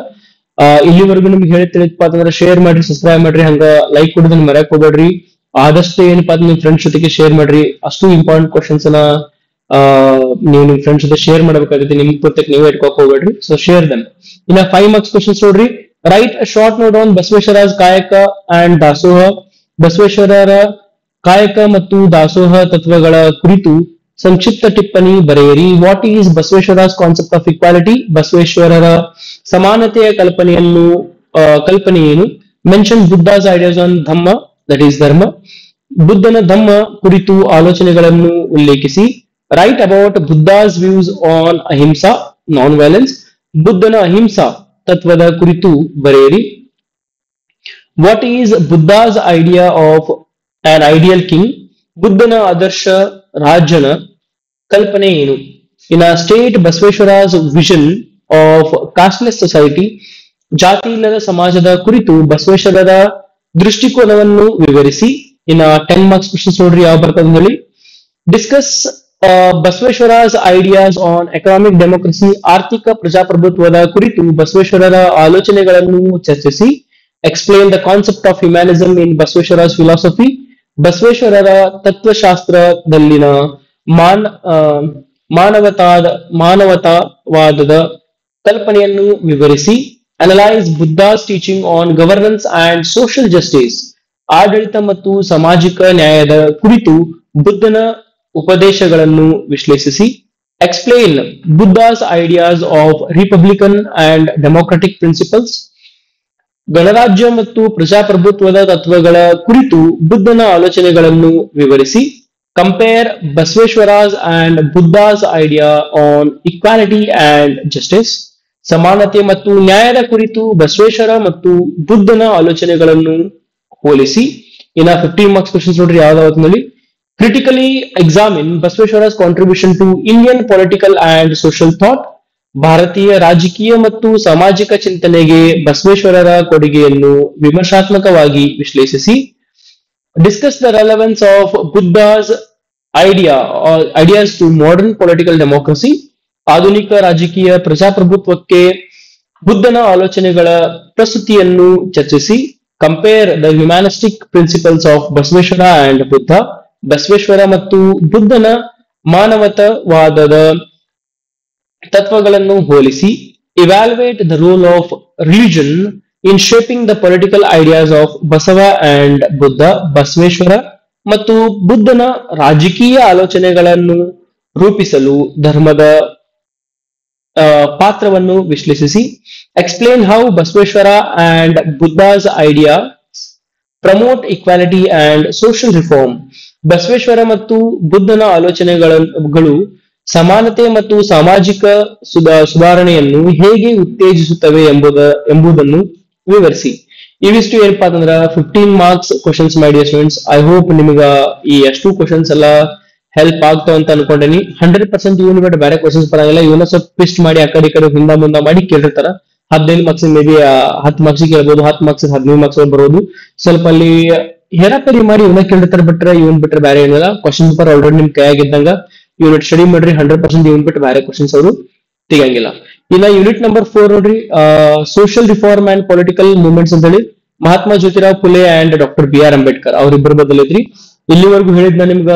ಇಲ್ಲಿವರೆಗೂ ನಿಮ್ಗೆ ಹೇಳಿ ತಿಳಿದಪ್ಪ ಅಂತಂದ್ರೆ ಶೇರ್ ಮಾಡ್ರಿ, ಸಬ್ಸ್ಕ್ರೈಬ್ ಮಾಡ್ರಿ, ಹಂಗ ಲೈಕ್ ಕೊಡೋದನ್ನ ಮರ್ಯಾಕ್ ಹೋಗ್ಬೇಡ್ರಿ. ಆದಷ್ಟು ಏನಪ್ಪಾ ನಿಮ್ ಫ್ರೆಂಡ್ಸ್ ಜೊತೆಗೆ ಶೇರ್ ಮಾಡ್ರಿ. ಅಷ್ಟು ಇಂಪಾರ್ಟೆಂಟ್ ಕ್ವಶನ್ಸ್ ನ ನೀವು ನಿಮ್ ಫ್ರೆಂಡ್ಸ್ ಜೊತೆ ಶೇರ್ ಮಾಡಬೇಕಾಗುತ್ತೆ. ನಿಮ್ ಪುಸ್ತಕ ನೀವೇ ಇಟ್ಕೋಕ್ ಹೋಗ್ಬೇಡ್ರಿ. So share them. ಇನ್ನ 5 ಮಾರ್ಕ್ಸ್ ಕ್ವಶನ್ಸ್ ನೋಡ್ರಿ. Write a short note on Basaveshwara's kayaka and ದಾಸೋಹ. ಬಸವೇಶ್ವರರ ಕಾಯಕ ಮತ್ತು ದಾಸೋಹ ತತ್ವಗಳ ಕುರಿತು ಸಂಕ್ಷಿಪ್ತ ಟಿಪ್ಪಣಿ ಬರೆಯಿರಿ. What is Basaveshwara's concept of equality. ಬಸವೇಶ್ವರರ ಸಮಾನತೆಯ ಕಲ್ಪನೆ ಏನು. Mention Buddha's ideas on dhamma, that is dharma. ಬುದ್ಧನ ಧಮ್ಮ ಕುರಿತು ಆಲೋಚನೆಗಳನ್ನು ಉಲ್ಲೇಖಿಸಿ. Write about Buddha's views on ahimsa, non violence. ಬುದ್ಧನ ಅಹಿಂಸಾ ತತ್ವದ ಕುರಿತು ಬರೆಯಿರಿ. What is Buddha's idea of an ideal king. ಬುದ್ಧನ ಆದರ್ಶ ರಾಜನ ಕಲ್ಪನೆ ಏನು. In state Basaveshwara's vision of casteless society. ಜಾತಿ ಇಲ್ಲದ ಸಮಾಜದ ಕುರಿತು ಬಸವೇಶ್ವರರ ದೃಷ್ಟಿಕೋನವನ್ನು ವಿವರಿಸಿ. ಇನ್ನ 10 ಮಾರ್ಕ್ಸ್ ಕ್ವಶನ್ಸ್ ನೋಡ್ರಿ ಯಾವ ಬರ್ತದೆ ಹೇಳಿ. Discuss Basaveshwara's ideas on economic democracy. ಆರ್ಥಿಕ ಪ್ರಜಾಪ್ರಭುತ್ವದ ಕುರಿತು ಬಸವೇಶ್ವರರ ಆಲೋಚನೆಗಳನ್ನು ಚರ್ಚಿಸಿ. Explain the concept of humanism in Basaveshwara's philosophy. ಬಸವೇಶ್ವರರ ತತ್ವಶಾಸ್ತ್ರದಲ್ಲಿನ ಮಾನವತಾವಾದದ ಕಲ್ಪನೆಯನ್ನು ವಿವರಿಸಿ. Analyse Buddha's teaching on governance and social justice. ಆಡಳಿತ ಮತ್ತು ಸಾಮಾಜಿಕ ನ್ಯಾಯದ ಕುರಿತು ಬುದ್ಧನ ಉಪದೇಶಗಳನ್ನು ವಿಶ್ಲೇಷಿಸಿ. Explain Buddha's ideas of republican and democratic principles. ಗಣರಾಜ್ಯ ಮತ್ತು ಪ್ರಜಾಪ್ರಭುತ್ವದ ತತ್ವಗಳ ಕುರಿತು ಬುದ್ಧನ ಆಲೋಚನೆಗಳನ್ನು ವಿವರಿಸಿ. Compare Basaveshwara's and Buddha's idea on equality and justice. ಸಮಾನತೆ ಮತ್ತು ನ್ಯಾಯದ ಕುರಿತು ಬಸವೇಶ್ವರ ಮತ್ತು ಬುದ್ಧನ ಆಲೋಚನೆಗಳನ್ನು ಹೋಲಿಸಿ. ಇನ್ನ 15 ಮಾರ್ಕ್ಸ್ ಕ್ವಶನ್ಸ್ ನೋಡ್ರಿ ಯಾವ್ದಾವತ್ನಲ್ಲಿ. Critically examine Basaveshwara's contribution to Indian political and social thought. ಭಾರತೀಯ ರಾಜಕೀಯ ಮತ್ತು ಸಾಮಾಜಿಕ ಚಿಂತನೆಗೆ ಬಸವೇಶ್ವರರ ಕೊಡುಗೆಯನ್ನು ವಿಮರ್ಶಾತ್ಮಕವಾಗಿ ವಿಶ್ಲೇಷಿಸಿ. Discuss the relevance of Buddha's ideas to modern political democracy. ಆಧುನಿಕ ರಾಜಕೀಯ ಪ್ರಜಾಪ್ರಭುತ್ವಕ್ಕೆ ಬುದ್ಧನ ಆಲೋಚನೆಗಳ ಪ್ರಸ್ತುತಿಯನ್ನು ಚರ್ಚಿಸಿ. Compare the humanistic principles of Basaveshwara and Buddha. Basaveshwara ಮತ್ತು ಬುದ್ಧನ ಮಾನವತಾವಾದದ ತತ್ವಗಳನ್ನು ಹೋಲಿಸಿ. Evaluate the role of religion in shaping the political ideas of Basava and Buddha. Basaveshwara ಮತ್ತು ಬುದ್ಧನ ರಾಜಕೀಯ ಆಲೋಚನೆಗಳನ್ನು ರೂಪಿಸಲು ಧರ್ಮದ ಪಾತ್ರವನ್ನು ವಿಶ್ಲೇಷಿಸಿ. Explain how Basaveshwara and Buddha's idea promote equality and social reform. Basaveshwara ಮತ್ತು ಬುದ್ಧನ ಆಲೋಚನೆಗಳು ಸಮಾನತೆ ಮತ್ತು ಸಾಮಾಜಿಕ ಸುಧಾರಣೆಯನ್ನು ಹೇಗೆ ಉತ್ತೇಜಿಸುತ್ತವೆ ಎಂಬುದನ್ನು ವಿವರಿಸಿ. ಇವಿಷ್ಟು ಏನಪ್ಪಾ ಅಂತಂದ್ರ 15 ಮಾರ್ಕ್ಸ್ ಕ್ವಶನ್ಸ್ ಮಾಡಿ ಸ್ಟೂಡೆಂಟ್ಸ್. ಐ ಹೋಪ್ ನಿಮಗ ಈ ಎಷ್ಟು ಕ್ವಶನ್ಸ್ ಎಲ್ಲ ಹೆಲ್ಪ್ ಆಗ್ತಾವ ಅಂತ ಅನ್ಕೊಂಡೇನಿ. 100% ಇವನ್ ಬಿಟ್ಟು ಬೇರೆ ಕ್ವಶನ್ಸ್ ಬರಂಗಿಲ್ಲ. ಇವನ್ನ ಸ್ವಲ್ಪ ಟ್ವಿಸ್ಟ್ ಮಾಡಿ ಆ ಕಡೆ ಹಿಂದ ಮುಂದ ಮಾಡಿ ಕೇಳಿರ್ತಾರ. 15 ಮಾರ್ಕ್ಸ್ ಮೇ ಬಿ 10 ಮಾರ್ಕ್ಸ್ ಕೇಳ್ಬೋದು, 10 ಮಾರ್ಕ್ಸ್ 15 ಮಾರ್ಕ್ಸ್ ಬರೋದು. ಸ್ವಲ್ಪ ಅಲ್ಲಿ ಹೇರಾಪರಿ ಮಾಡಿ ಇವನ್ನ ಕೇಳಿರ್ತಾರ. ಇವನ್ ಬಿಟ್ರೆ ಬೇರೆ ಏನಿಲ್ಲ. ಕ್ವಶನ್ ಪೇಪರ್ ಆಲ್ರೆಡಿ ನಿಮ್ ಕೈಯಾಗಿದ್ದಂಗ ಯೂನಿಟ್ ಸ್ಟಡಿ ಮಾಡ್ರಿ. 100% ಇವನ್ ಬಿಟ್ಟು ಬೇರೆ ಕ್ವಶನ್ಸ್ ಅವರು ತೆಗಿಯಂಗಿಲ್ಲ. ಇನ್ನ ಯೂನಿಟ್ ನಂಬರ್ 4 ನೋಡ್ರಿ, social reform and political movements ಅಂತ ಹೇಳಿ Mahatma Jyotirao Phule and doctor B R Ambedkar ಅವರಿಬ್ಬರ ಬದಲೈತ್ರಿ. ಇಲ್ಲಿವರೆಗೂ ಹೇಳಿದ್ನ ನಿಮ್ಗ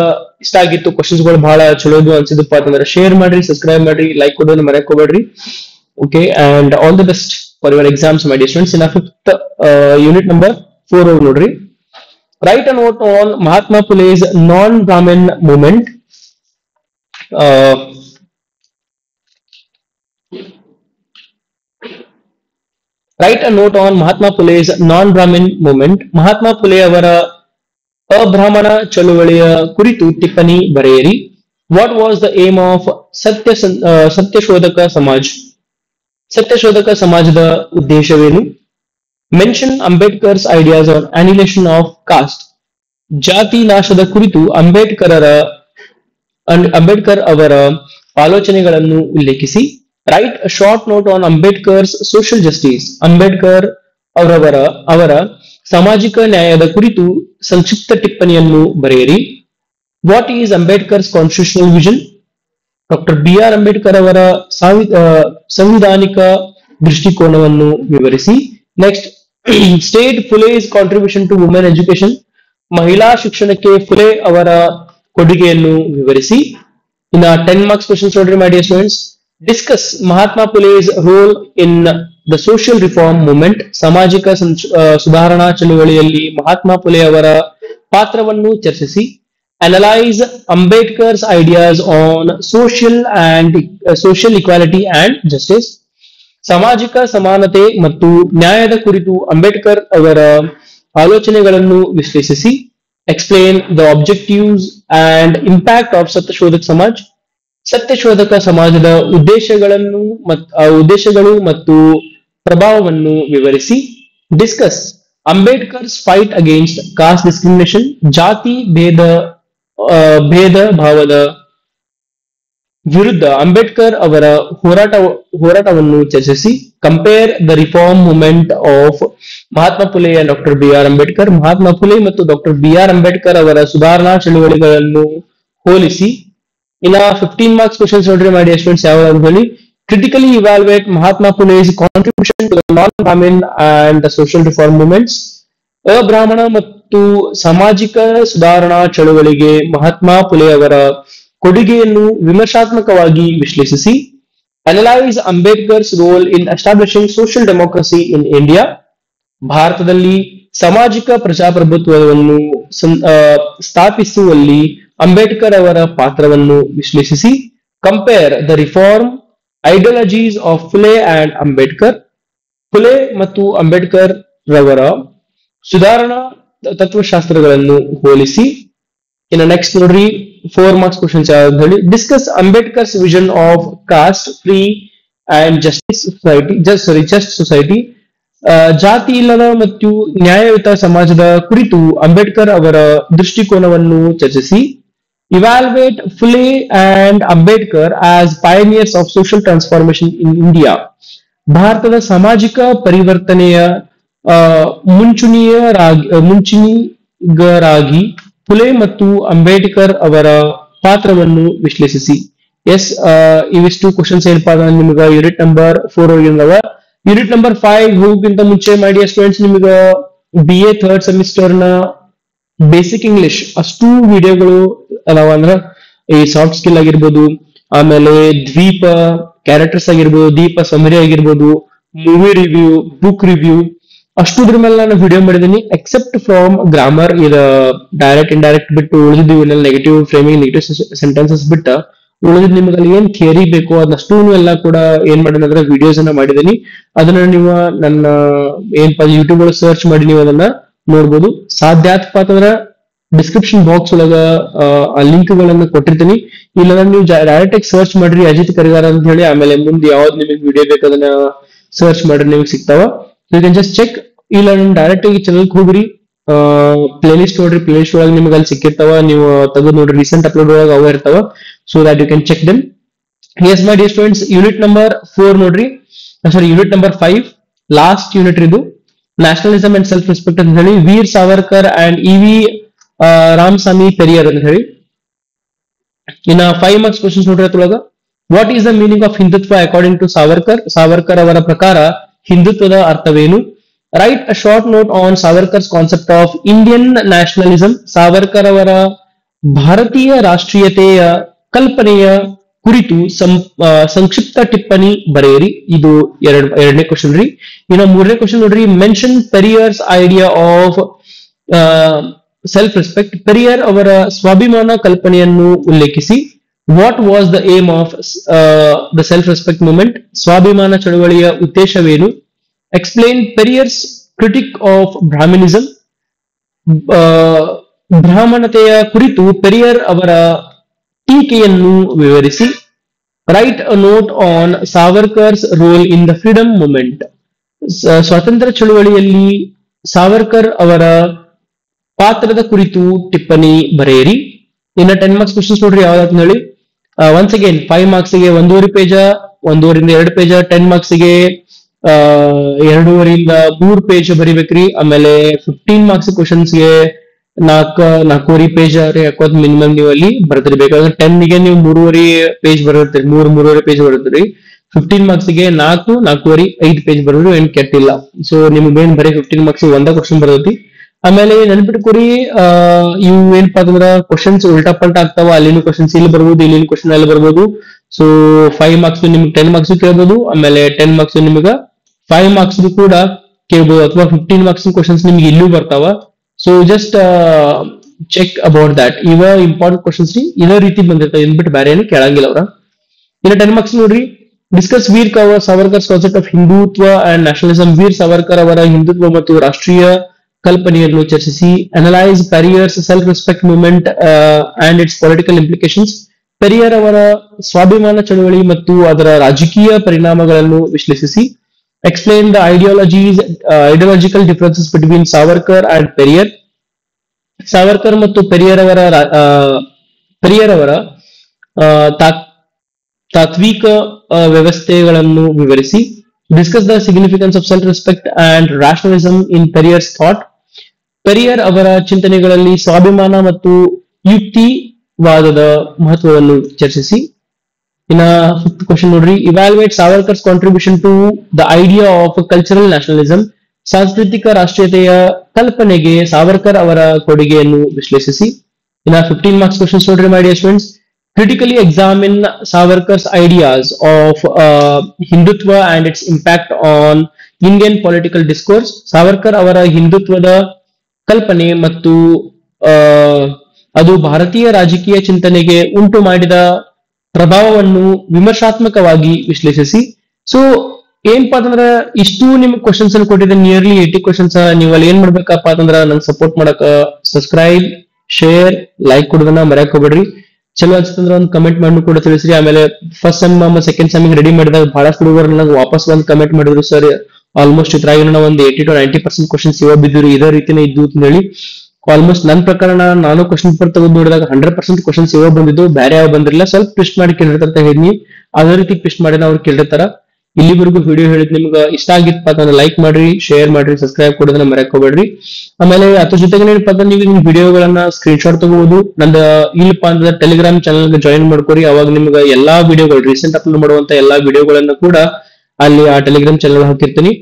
ಇಷ್ಟ ಆಗಿತ್ತು, ಕ್ವಶನ್ಸ್ ಗಳು ಬಹಳ ಚಲೋದು ಅನ್ಸಿದಪ್ಪ ಅಂತಂದ್ರೆ ಶೇರ್ ಮಾಡ್ರಿ, ಸಬ್ಸ್ಕ್ರೈಬ್ ಮಾಡ್ರಿ, ಲೈಕ್ ಕೊಡೋದು ಮರೆಯಕ್ ಹೋಗ್ಬೇಡ್ರಿ. Okay, and all the best for your exams my dear students. In fifth unit number 4 ನೋಡ್ರಿ. Write a note on Mahatma Phule's non Brahmin movement. Write a note on Mahatma Phule's non Brahmin movement. Mahatma Phule ಅವರ ಅಬ್ರಾಹ್ಮಣ ಚಳುವಳಿಯ ಕುರಿತು ಟಿಪ್ಪಣಿ ಬರೆಯಿರಿ. What was the aim of Satyashodhak Samaj. Satyashodhak ಸಮಾಜದ ಉದ್ದೇಶವೇನು? Mention Ambedkar's ideas on annihilation of caste. ಜಾತಿ ನಾಶದ ಕುರಿತು ಅಂಬೇಡ್ಕರ್ ಅವರ ಆಲೋಚನೆಗಳನ್ನು ಉಲ್ಲೇಖಿಸಿ. Write short note on Ambedkar's social justice. Ambedkar ಅವರ ಸಾಮಾಜಿಕ ನ್ಯಾಯದ ಕುರಿತು ಸಂಕ್ಷಿಪ್ತ ಟಿಪ್ಪಣಿಯನ್ನು ಬರೆಯಿರಿ. What is Ambedkar's constitutional vision. Doctor B R Ambedkar ಅವರ ಸಂವಿಧಾನಿಕ ದೃಷ್ಟಿಕೋನವನ್ನು ವಿವರಿಸಿ. Next, state Phule's contribution to women education. ಮಹಿಳಾ ಶಿಕ್ಷಣಕ್ಕೆ ಫುಲೆ ಅವರ ಕೊಡುಗೆಯನ್ನು ವಿವರಿಸಿ. ಇನ್ನ 10 ಮಾರ್ಕ್ಸ್ ಕ್ವಶನ್ಸ್ ನೋಡ್ರಿ my dear students. Discuss Mahatma Phule's role in the social reform movement. ಸಾಮಾಜಿಕ ಸುಧಾರಣಾ ಚಳುವಳಿಯಲ್ಲಿ ಮಹಾತ್ಮ ಫುಲೆ ಅವರ ಪಾತ್ರವನ್ನು ಚರ್ಚಿಸಿ. Analyse Ambedkar's ideas on social equality and justice. ಸಾಮಾಜಿಕ ಸಮಾನತೆ ಮತ್ತು ನ್ಯಾಯದ ಕುರಿತು ಅಂಬೇಡ್ಕರ್ ಅವರ ಆಲೋಚನೆಗಳನ್ನು ವಿಶ್ಲೇಷಿಸಿ. Explain the objectives and impact of Satyashodhak Samaj. Satyashodhak ಸಮಾಜದ ಉದ್ದೇಶಗಳು ಮತ್ತು ಪ್ರಭಾವವನ್ನು ವಿವರಿಸಿ. Discuss Ambedkar's fight against caste discrimination. ಜಾತಿ ಭೇದ ಭಾವದ ವಿರುದ್ಧ ಅಂಬೇಡ್ಕರ್ ಅವರ ಹೋರಾಟವನ್ನು ಚರ್ಚಿಸಿ. Compare the reform movement of Mahatma Phule and doctor B R Ambedkar. Mahatma Phule ಮತ್ತು ಡಾಕ್ಟರ್ ಬಿ ಆರ್ ಅಂಬೇಡ್ಕರ್ ಅವರ ಸುಧಾರಣಾ ಚಳುವಳಿಗಳನ್ನು ಹೋಲಿಸಿ. ಇನ್ನ 15 ಮಾರ್ಕ್ಸ್ ಕ್ವಶನ್ಸ್ ನೋಡ್ರಿ ಮಾಡಿ ಸ್ಟೂಡೆಂಟ್ಸ್. ಯಾವ ಹೇಳಿ. Critically evaluate Mahatma Phule's contribution to the non Brahman and the social reform movements. ಅಬ್ರಾಹ್ಮಣ ಮತ್ತು ಸಾಮಾಜಿಕ ಸುಧಾರಣಾ ಚಳುವಳಿಗೆ ಮಹಾತ್ಮ ಫುಲೆ ಅವರ ಕೊಡುಗೆಯನ್ನು ವಿಮರ್ಶಾತ್ಮಕವಾಗಿ ವಿಶ್ಲೇಷಿಸಿ. Analyse Ambedkar's role in establishing social democracy in India. ಭಾರತದಲ್ಲಿ ಸಾಮಾಜಿಕ ಪ್ರಜಾಪ್ರಭುತ್ವವನ್ನು ಸ್ಥಾಪಿಸುವಲ್ಲಿ ಅಂಬೇಡ್ಕರ್ ಅವರ ಪಾತ್ರವನ್ನು ವಿಶ್ಲೇಷಿಸಿ. Compare the reform ideologies of Phule and Ambedkar. Phule ಮತ್ತು ಅಂಬೇಡ್ಕರ್ ರವರ ಸುಧಾರಣಾ ತತ್ವಶಾಸ್ತ್ರಗಳನ್ನು ಹೋಲಿಸಿ. ಇನ್ನು ನೆಕ್ಸ್ಟ್ ನೋಡ್ರಿ 4 ಮಾರ್ಕ್ಸ್ ಕ್ವಶನ್ಸ್ ಯಾವ್ದು ಹೇಳಿ. Discuss Ambedkar's vision of cost free and just society. ಜಾತಿ ಇಲ್ಲದ ಮತ್ತು ನ್ಯಾಯಯುತ ಸಮಾಜದ ಕುರಿತು ಅಂಬೇಡ್ಕರ್ ಅವರ ದೃಷ್ಟಿಕೋನವನ್ನು ಚರ್ಚಿಸಿ. Evaluate Phule and Ambedkar as ಪಯನಿಯರ್ಸ್ of social transformation in India. ಭಾರತದ ಸಾಮಾಜಿಕ ಪರಿವರ್ತನೆಯ ಮುಂಚೂಣಿಗರಾಗಿ ಫುಲೆ ಮತ್ತು ಅಂಬೇಡ್ಕರ್ ಅವರ ಪಾತ್ರವನ್ನು ವಿಶ್ಲೇಷಿಸಿ. ಎಸ್, ಇವಿಷ್ಟು ಕ್ವಶನ್ಸ್ ಏನಪ್ಪಾ ನಿಮ್ಗೆ ಯೂನಿಟ್ ನಂಬರ್ 4 ಹೋಗಿದಾವ. ಯೂನಿಟ್ ನಂಬರ್ 5 ಹೋಗಿಂತ ಮುಂಚೆ ಮಾಡಿ ಸ್ಟೂಡೆಂಟ್ಸ್, ನಿಮ್ಗೆ BA 3rd ಸೆಮಿಸ್ಟರ್ ನ ಬೇಸಿಕ್ ಇಂಗ್ಲಿಷ್ ಅಷ್ಟು ವಿಡಿಯೋಗಳು ಅದಾವ. ಅಂದ್ರ ಈ ಸಾಫ್ಟ್ ಸ್ಕಿಲ್ ಆಗಿರ್ಬೋದು, ಆಮೇಲೆ ದ್ವೀಪ ಕ್ಯಾರೆಕ್ಟರ್ಸ್ ಆಗಿರ್ಬೋದು, ದೀಪ ಸಮರಿ ಆಗಿರ್ಬೋದು, ಮೂವಿ ರಿವ್ಯೂ, ಬುಕ್ ರಿವ್ಯೂ, ಅಷ್ಟುದ್ರ ಮೇಲೆ ನಾನು ವಿಡಿಯೋ ಮಾಡಿದ್ದೀನಿ. ಎಕ್ಸೆಪ್ಟ್ ಫ್ರಮ್ ಗ್ರಾಮರ್, ಇದು ಡೈರೆಕ್ಟ್ ಇಂಡೈರೆಕ್ಟ್ ಬಿಟ್ಟು ಉಳಿದಿದ್ದೀವಿ. ನೆಗೆಟಿವ್ ಫ್ರೇಮಿಂಗ್, ನೆಗೆಟಿವ್ ಸೆಂಟೆನ್ಸಸ್ ಬಿಟ್ಟ ಉಳಿದಿದ್ ನಿಮ್ಗೆ ಅಲ್ಲಿ ಏನ್ ಥಿಯರಿ ಬೇಕು ಅದನ್ನಷ್ಟು ಎಲ್ಲ ಕೂಡ ಏನ್ ಮಾಡಿದ್ರೆ ಅಂದ್ರೆ ವಿಡಿಯೋಸ್ ಅನ್ನ ಮಾಡಿದೀನಿ. ಅದನ್ನ ನೀವು ನನ್ನ ಏನಪ್ಪಾ ಯೂಟ್ಯೂಬ್ ಒಳಗೆ ಸರ್ಚ್ ಮಾಡಿ ನೀವು ಅದನ್ನ ನೋಡ್ಬೋದು. ಸಾಧ್ಯ ಆತಪ್ಪ ಅಂತಂದ್ರ ಡಿಸ್ಕ್ರಿಪ್ಷನ್ ಬಾಕ್ಸ್ ಒಳಗ ಆ ಲಿಂಕ್ ಗಳನ್ನ ಕೊಟ್ಟಿರ್ತೀನಿ. ಇಲ್ಲ ನೀವು ಡೈರೆಕ್ಟ್ ಆಗಿ ಸರ್ಚ್ ಮಾಡ್ರಿ ಅಜಿತ್ ಕರಿಗಾರ ಅಂತ ಹೇಳಿ. ಆಮೇಲೆ ಮುಂದೆ ಯಾವ್ದು ನಿಮಗೆ ವಿಡಿಯೋ ಬೇಕು ಅದನ್ನ ಸರ್ಚ್ ಮಾಡ್ರಿ, ನಿಮಗೆ ಸಿಗ್ತಾವ. You can just check. ಇಲ್ಲ ನೀವು ಡೈರೆಕ್ಟ್ ಆಗಿ ಚಾನಲ್ ಹೋಗ್ರಿ, ಪ್ಲೇ ಲಿಸ್ಟ್ ನೋಡ್ರಿ, ಪ್ಲೇ ಲಿಸ್ಟ್ ಒಳಗೆ ನಿಮ್ಗೆ ಅಲ್ಲಿ ಸಿಕ್ಕಿರ್ತಾವ. ನೀವು ತೆಗೆದು ನೋಡ್ರಿ, ರೀಸೆಂಟ್ ಅಪ್ಲೋಡ್ ಒಳಗೆ ಅವ ಇರ್ತಾವ. So that you can check them. Yes my dear students, unit number 4 ನೋಡ್ರಿ. Sorry, unit number 5 last unit ಇದು. ನ್ಯಾಷನಲಿಸಮ್ ಅಂಡ್ ಸೆಲ್ಫ್ ರೆಸ್ಪೆಕ್ಟ್ ಅಂತ ಹೇಳಿ, ವೀರ್ ಸಾವರ್ಕರ್ ಅಂಡ್ EV ರಾಮಸ್ವಾಮಿ ಪೆರಿಯರ್ ಅಂತ ಹೇಳಿ. ಇನ್ನ 5 ಮಾರ್ಕ್ಸ್ ಕ್ವಶನ್ಸ್ ನೋಡ್ರಿ ಅದ್ರೊಳಗ. What is the meaning of Hindutva according to Savarkar. Savarkar ಅವರ ಪ್ರಕಾರ ಹಿಂದುತ್ವದ ಅರ್ಥವೇನು? Write a short note on Savarkar's concept of Indian nationalism. Savarkar ಅವರ ಭಾರತೀಯ ರಾಷ್ಟ್ರೀಯತೆಯ ಕಲ್ಪನೆಯ ಕುರಿತು ಸಂಕ್ಷಿಪ್ತ ಟಿಪ್ಪಣಿ ಬರೆಯಿರಿ. ಇದು ಎರಡನೇ ಕ್ವಶನ್ ರೀ. ಇನ್ನು ಮೂರನೇ ಕ್ವಶನ್ ನೋಡ್ರಿ, mention Periyar's idea of self respect. Periyar ಅವರ ಸ್ವಾಭಿಮಾನ ಕಲ್ಪನೆಯನ್ನು ಉಲ್ಲೇಖಿಸಿ. What was the aim of the self respect movement. ಸ್ವಾಭಿಮಾನ ಚಳವಳಿಯ ಉದ್ದೇಶವೇನು. Explain Periyar's critique of Brahminism. ಬ್ರಾಹ್ಮಣತೆಯ ಕುರಿತು ಪೆರಿಯರ್ ಅವರ ಟೀಕೆಯನ್ನು ವಿವರಿಸಿ. Write a note on Savarkar's role in the freedom movement. ಸ್ವಾತಂತ್ರ್ಯ ಚಳುವಳಿಯಲ್ಲಿ ಸಾವರ್ಕರ್ ಅವರ ಪಾತ್ರದ ಕುರಿತು ಟಿಪ್ಪಣಿ ಬರೆಯಿರಿ. ಇನ್ನ 10 ಮಾರ್ಕ್ಸ್ ಕ್ವಶನ್ಸ್ ನೋಡ್ರಿ ಯಾವ್ದಾದ್ರು ಹೇಳಿ. ಒನ್ಸ್ ಅಗೇನ್ 5 ಮಾರ್ಕ್ಸ್ ಗೆ 1.5 ಪೇಜ, 1.5 2 ಪೇಜ. 10 ಮಾರ್ಕ್ಸ್ ಗೆ 2.5 3 ಪೇಜ್ ಬರಿಬೇಕ್ರಿ. ಆಮೇಲೆ 15 ಮಾರ್ಕ್ಸ್ ಕ್ವಶನ್ಸ್ ಗೆ 4.5 ಪೇಜ್ ಹಾಕೋದ್ ಮಿನಿಮಮ್ ನೀವು ಅಲ್ಲಿ ಬರ್ತಿರ್ಬೇಕಾದ್ರೆ. 10 ಗೆ ನೀವು 3.5 ಪೇಜ್ ಬರೀತೀರಿ, 3.5 ಪೇಜ್ ಬರೀತೀರಿ. 15 ಮಾರ್ಕ್ಸ್ ಗೆ 4.5 ಪೇಜ್ ಬರೋದು ಏನ್ ಕೆಟ್ಟಿಲ್ಲ. ಸೊ ನಿಮ್ಗೆ ಏನ್ ಬರೀ 15 ಮಾರ್ಕ್ಸ್ ಒಂದ ಕ್ವಶನ್ ಬರ್ತೈತಿ. ಆಮೇಲೆ ನೆನ್ಪಿಟ್ಕೊರಿ, ಇವು ಏನಪ್ಪಾ ಅಂತಂದ್ರ ಕ್ವಶನ್ಸ್ ಉಲ್ಟಾ ಪಲ್ಟಾ ಆಗ್ತಾವ. ಅಲ್ಲಿನ ಕ್ವಶನ್ಸ್ ಇಲ್ಲಿ ಬರ್ಬೋದು, ಇಲ್ಲಿನ ಕ್ವಶನ್ ಅಲ್ಲಿ ಬರ್ಬೋದು. ಸೊ 5 ಮಾರ್ಕ್ಸ್ ನಿಮ್ಗೆ 10 ಮಾರ್ಕ್ಸ್ ಕೇಳ್ಬೋದು. ಆಮೇಲೆ 10 ಮಾರ್ಕ್ಸ್ ನಿಮ್ಗ 5 ಮಾರ್ಕ್ಸ್ ಕೂಡ ಕೇಳ್ಬೋದು, ಅಥವಾ 15 ಮಾರ್ಕ್ಸ್ ಕ್ವಶನ್ಸ್ ನಿಮ್ಗೆ ಇಲ್ಲೂ ಬರ್ತಾವ. So just check about that. ಇವ ಇಂಪಾರ್ಟೆಂಟ್ ಕ್ವಶನ್ಸ್ ರೀ, ಇದೇ ರೀತಿ ಬಂದಿರ್ತಾವ, ಏನ್ಬಿಟ್ಟು ಬೇರೆ ಏನು ಕೇಳಂಗಿಲ್ಲ ಅವ್ರ. ಇನ್ನು 10 ಮಾರ್ಕ್ಸ್ ನೋಡ್ರಿ, discuss Veer Savarkar concept of Hindutva and nationalism. Veer Savarkar ಅವರ ಹಿಂದುತ್ವ ಮತ್ತು ರಾಷ್ಟ್ರೀಯ ಕಲ್ಪನೆಯನ್ನು ಚರ್ಚಿಸಿ. Analyse Periyar's self respect movement and its political implications. Periyar ಅವರ ಸ್ವಾಭಿಮಾನ ಚಳವಳಿ ಮತ್ತು ಅದರ ರಾಜಕೀಯ ಪರಿಣಾಮಗಳನ್ನು ವಿಶ್ಲೇಷಿಸಿ. Explain the ideological differences between Savarkar and Periyar. Savarkar ಮತ್ತು ಪೆರಿಯರ್ ಅವರ ತಾತ್ವಿಕ ವ್ಯವಸ್ಥೆಗಳನ್ನು ವಿವರಿಸಿ. Discuss the significance of self respect and rationalism in Periyar's thought. Periyar ಅವರ ಚಿಂತನೆಗಳಲ್ಲಿ ಸ್ವಾಭಿಮಾನ ಮತ್ತು ಯುಕ್ತಿವಾದದ ಮಹತ್ವವನ್ನು ಚರ್ಚಿಸಿ. ಇನ್ನ 5th ಕ್ವಶನ್ ನೋಡ್ರಿ, evaluate Savarkar's contribution to the idea of cultural nationalism. ಸಾಂಸ್ಕೃತಿಕ ರಾಷ್ಟ್ರೀಯತೆಯ ಕಲ್ಪನೆಗೆ ಸಾವರ್ಕರ್ ಅವರ ಕೊಡುಗೆಯನ್ನು ವಿಶ್ಲೇಷಿಸಿ. ಇನ್ನ 15 ಮಾರ್ಕ್ಸ್ ಕ್ವಶನ್ಸ್ ನೋಡ್ರಿ my dear students. Critically examine Savarkar's ideas of Hindutva and its impact on Indian political discourse. Savarkar ಅವರ ಹಿಂದುತ್ವದ ಕಲ್ಪನೆ ಮತ್ತು ಅದು ಭಾರತೀಯ ರಾಜಕೀಯ ಚಿಂತನೆಗೆ ಉಂಟು ಮಾಡಿದ ಪ್ರಭಾವವನ್ನು ವಿಮರ್ಶಾತ್ಮಕವಾಗಿ ವಿಶ್ಲೇಷಿಸಿ. ಸೊ ಏನಪ್ಪಾ ಅಂತಂದ್ರ ಇಷ್ಟು ನಿಮ್ಗೆ ಕ್ವಶನ್ಸ್ ಅನ್ನು ಕೊಟ್ಟಿದ್ದೆ, ನಿಯರ್ಲಿ 80 ಕ್ವಶನ್ಸ್. ನೀವು ಅಲ್ಲಿ ಏನ್ ಮಾಡ್ಬೇಕಪ್ಪ ಅಂತಂದ್ರ ನಂಗೆ ಸಪೋರ್ಟ್ ಮಾಡಕ ಸಬ್ಸ್ಕ್ರೈಬ್, ಶೇರ್, ಲೈಕ್ ಕೊಡೋದನ್ನ ಮರ್ಯಾಕ್ ಹೋಗ್ಬೇಡ್ರಿ. ಚಲೋ ಅನ್ಸ್ತಂದ್ರ ಒಂದು ಕಮೆಂಟ್ ಮಾಡಿ ಕೂಡ ತಿಳಿಸ್ರಿ. ಆಮೇಲೆ first sem second sem ready ಮಾಡಿದಾಗ ಬಹಳಷ್ಟು ಹುಡುಗರು ನಂಗೆ ವಾಪಸ್ ಒಂದು ಕಮೆಂಟ್ ಮಾಡಿದ್ರು, ಸರ್ ಆಲ್ಮೋಸ್ಟ್ ಇದ್ರಾಗ ಒಂದು 80 to 90% ಕ್ವಶನ್ಸ್ ಇವಾಗ ಬಿದ್ದರು, ಇದೇ ರೀತಿನೇ ಇದ್ದು ಅಂತ ಹೇಳಿ. ಆಲ್ಮೋಸ್ಟ್ ನನ್ನ ಪ್ರಕಾರ ನಾನು ಕ್ವಶನ್ ಪೇಪರ್ ತೆಗೆದು ನೋಡಿದಾಗ 100% ಕ್ವಶನ್ಸ್ ಇವಾಗ ಬಂದಿದ್ದು, ಬೇರೆ ಯಾವ ಬಂದಿರಲಿಲ್ಲ. ಸ್ವಲ್ಪ ಟ್ವಿಸ್ಟ್ ಮಾಡಿ ಕೇಳಿರ್ತಾರ ಅಂತ ಹೇಳಿದ್ನಿ, ಅದೇ ರೀತಿ ಟ್ವಿಸ್ಟ್ ಮಾಡಿ ಅವ್ರು ಕೇಳಿರ್ತಾರ. ಇಲ್ಲಿವರೆಗೂ ವಿಡಿಯೋ ಹೇಳಿದ್ ನಿಮ್ಗೆ ಇಷ್ಟ ಆಗಿತ್ತಪ್ಪ ಅಂತಂದ್ರೆ ಲೈಕ್ ಮಾಡ್ರಿ, ಶೇರ್ ಮಾಡ್ರಿ, ಸಬ್ಸ್ಕ್ರೈಬ್ ಕೊಡೋದನ್ನ ಮರೆಯಕ್ ಹೋಗ್ಬೇಡ್ರಿ. ಆಮೇಲೆ ಅದ್ರ ಜೊತೆಗೆ ಏನಪ್ಪಾ ಅಂದ್ರೆ ನೀವು ನಿಮ್ ವಿಡಿಯೋಗಳನ್ನ ಸ್ಕ್ರೀನ್ ಶಾಟ್ ತಗೋಬಹುದು. ನಂದು ಇಲ್ಲಪ್ಪ ಅಂತಂದ್ರೆ ಟೆಲಿಗ್ರಾಮ್ ಚಾನಲ್ ಜಾಯಿನ್ ಮಾಡ್ಕೊರಿ. ಅವಾಗ ನಿಮ್ಗೆ ಎಲ್ಲಾ ವಿಡಿಯೋಗಳು, ರೀಸೆಂಟ್ ಅಪ್ಲೋಡ್ ಮಾಡುವಂತ ಎಲ್ಲಾ ವಿಡಿಯೋಗಳನ್ನ ಕೂಡ ಅಲ್ಲಿ ಆ ಟೆಲಿಗ್ರಾಮ್ ಚಾನಲ್ ಹಾಕಿರ್ತೀನಿ.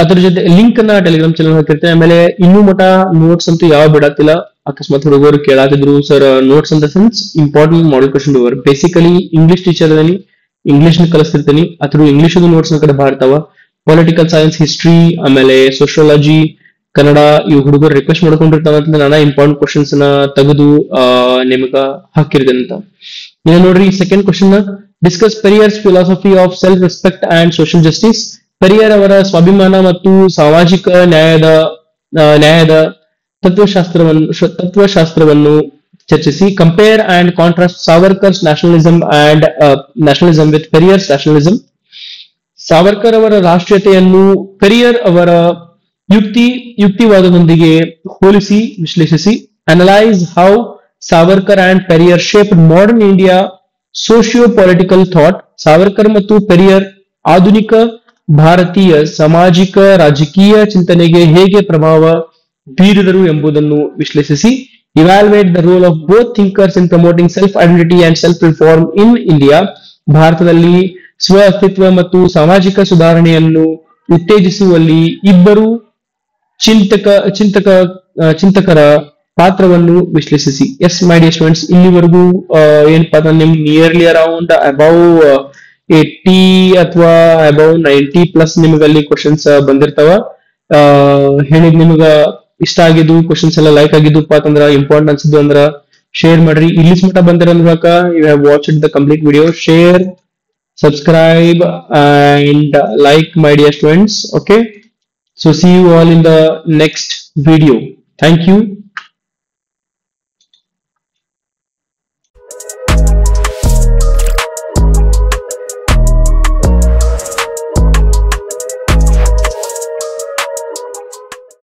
ಅದ್ರ ಜೊತೆ ಲಿಂಕ್ ಅನ್ನ ಟೆಲಿಗ್ರಾಮ್ ಚಾನಲ್ ಹಾಕಿರ್ತೀನಿ. ಆಮೇಲೆ ಇನ್ನೂ ಮಟ ನೋಟ್ಸ್ ಅಂತೂ ಯಾವ ಬಿಡತ್ತಿಲ್ಲ. ಅಕಸ್ಮಾತ್ ಹುಡುಗರು ಕೇಳಾತಿದ್ರು, ಸರ್ ನೋಟ್ಸ್ ಅಂತ sense important model question paper. Basically English teacher ಅದೀನಿ, ಇಂಗ್ಲಿಷ್ ನ ಕಲಿಸ್ತಿರ್ತೀನಿ. ಅದ್ರ ಇಂಗ್ಲಿಷ್ ನೋಟ್ಸ್ ನ ಕಡೆ ಬರ್ತಾವ. ಪೊಲಿಟಿಕಲ್ ಸೈನ್ಸ್, ಹಿಸ್ಟ್ರಿ, ಆಮೇಲೆ ಸೋಶಿಯಾಲಜಿ, ಕನ್ನಡ ಇವು ಹುಡುಗರು ರಿಕ್ವೆಸ್ಟ್ ಮಾಡ್ಕೊಂಡಿರ್ತಾವ ಅಂತ ನಾನು ಇಂಪಾರ್ಟೆಂಟ್ ಕ್ವಶನ್ಸ್ ನ ತೆಗೆದು ನಿಮ್ಗ ಹಾಕಿರ್ತೀನಿ ಅಂತ. ಈಗ ನೋಡ್ರಿ second question, discuss Periyar's philosophy of self respect and social justice. Periyar ಅವರ ಸ್ವಾಭಿಮಾನ ಮತ್ತು ಸಾಮಾಜಿಕ ನ್ಯಾಯದ ತತ್ವಶಾಸ್ತ್ರವನ್ನು ಚರ್ಚಿಸಿ. Compare and contrast Savarkar's nationalism with Periyar's nationalism. Savarkar ಅವರ ರಾಷ್ಟ್ರೀಯತೆಯನ್ನು ಪೆರಿಯರ್ ಅವರ ಯುಕ್ತಿವಾದದೊಂದಿಗೆ ಹೋಲಿಸಿ ವಿಶ್ಲೇಷಿಸಿ. Analyse how Savarkar and Periyar shaped modern India socio political thought. Savarkar ಮತ್ತು ಪೆರಿಯರ್ ಆಧುನಿಕ ಭಾರತೀಯ ಸಾಮಾಜಿಕ ರಾಜಕೀಯ ಚಿಂತನೆಗೆ ಹೇಗೆ ಪ್ರಭಾವ ಬೀರಿದರು ಎಂಬುದನ್ನು ವಿಶ್ಲೇಷಿಸಿ. Evaluate the role of both thinkers in promoting self-identity and self-reform in India. ಭಾರತದಲ್ಲಿ ಸ್ವ ಅಸ್ತಿತ್ವ ಮತ್ತು ಸಾಮಾಜಿಕ ಸುಧಾರಣೆಯನ್ನು ಉತ್ತೇಜಿಸುವಲ್ಲಿ ಇಬ್ಬರು ಚಿಂತಕ ಚಿಂತಕ ಚಿಂತಕರ ಪಾತ್ರವನ್ನು ವಿಶ್ಲೇಷಿಸಿ. ಎಸ್ ಮೈ ಡಿಯರ್ ಸ್ಟೂಡೆಂಟ್ಸ್, ಇಲ್ಲಿವರೆಗೂ ಏನಪ್ಪಾ ಅಂದ್ರೆ ನಿಮ್ಗೆ ನಿಯರ್ಲಿ ಅರೌಂಡ್ ಅಬೌವ್ 80 ಅಥವಾ ಅಬೌವ್ 90+ ನಿಮ್ಗಲ್ಲಿ ಕ್ವಶನ್ಸ್ ಬಂದಿರ್ತಾವ. ಹೇಳಿದ್ ನಿಮ್ಗ ಇಷ್ಟ ಆಗಿದ್ದು ಕ್ವಶನ್ಸ್ ಎಲ್ಲ ಲೈಕ್ ಆಗಿದ್ದು ಅಂತಂದ್ರ ಇಂಪಾರ್ಟೆಂಟ್ ಅನ್ಸಿದ್ದು ಅಂದ್ರ ಶೇರ್ ಮಾಡ್ರಿ. ಇಲ್ಲಿ ಮಟ್ಟ ಬಂದಿರಂದ್ರಕ you have watched the complete video. Share, subscribe and like, my dear students. Okay, so see you all in the next video. Thank you.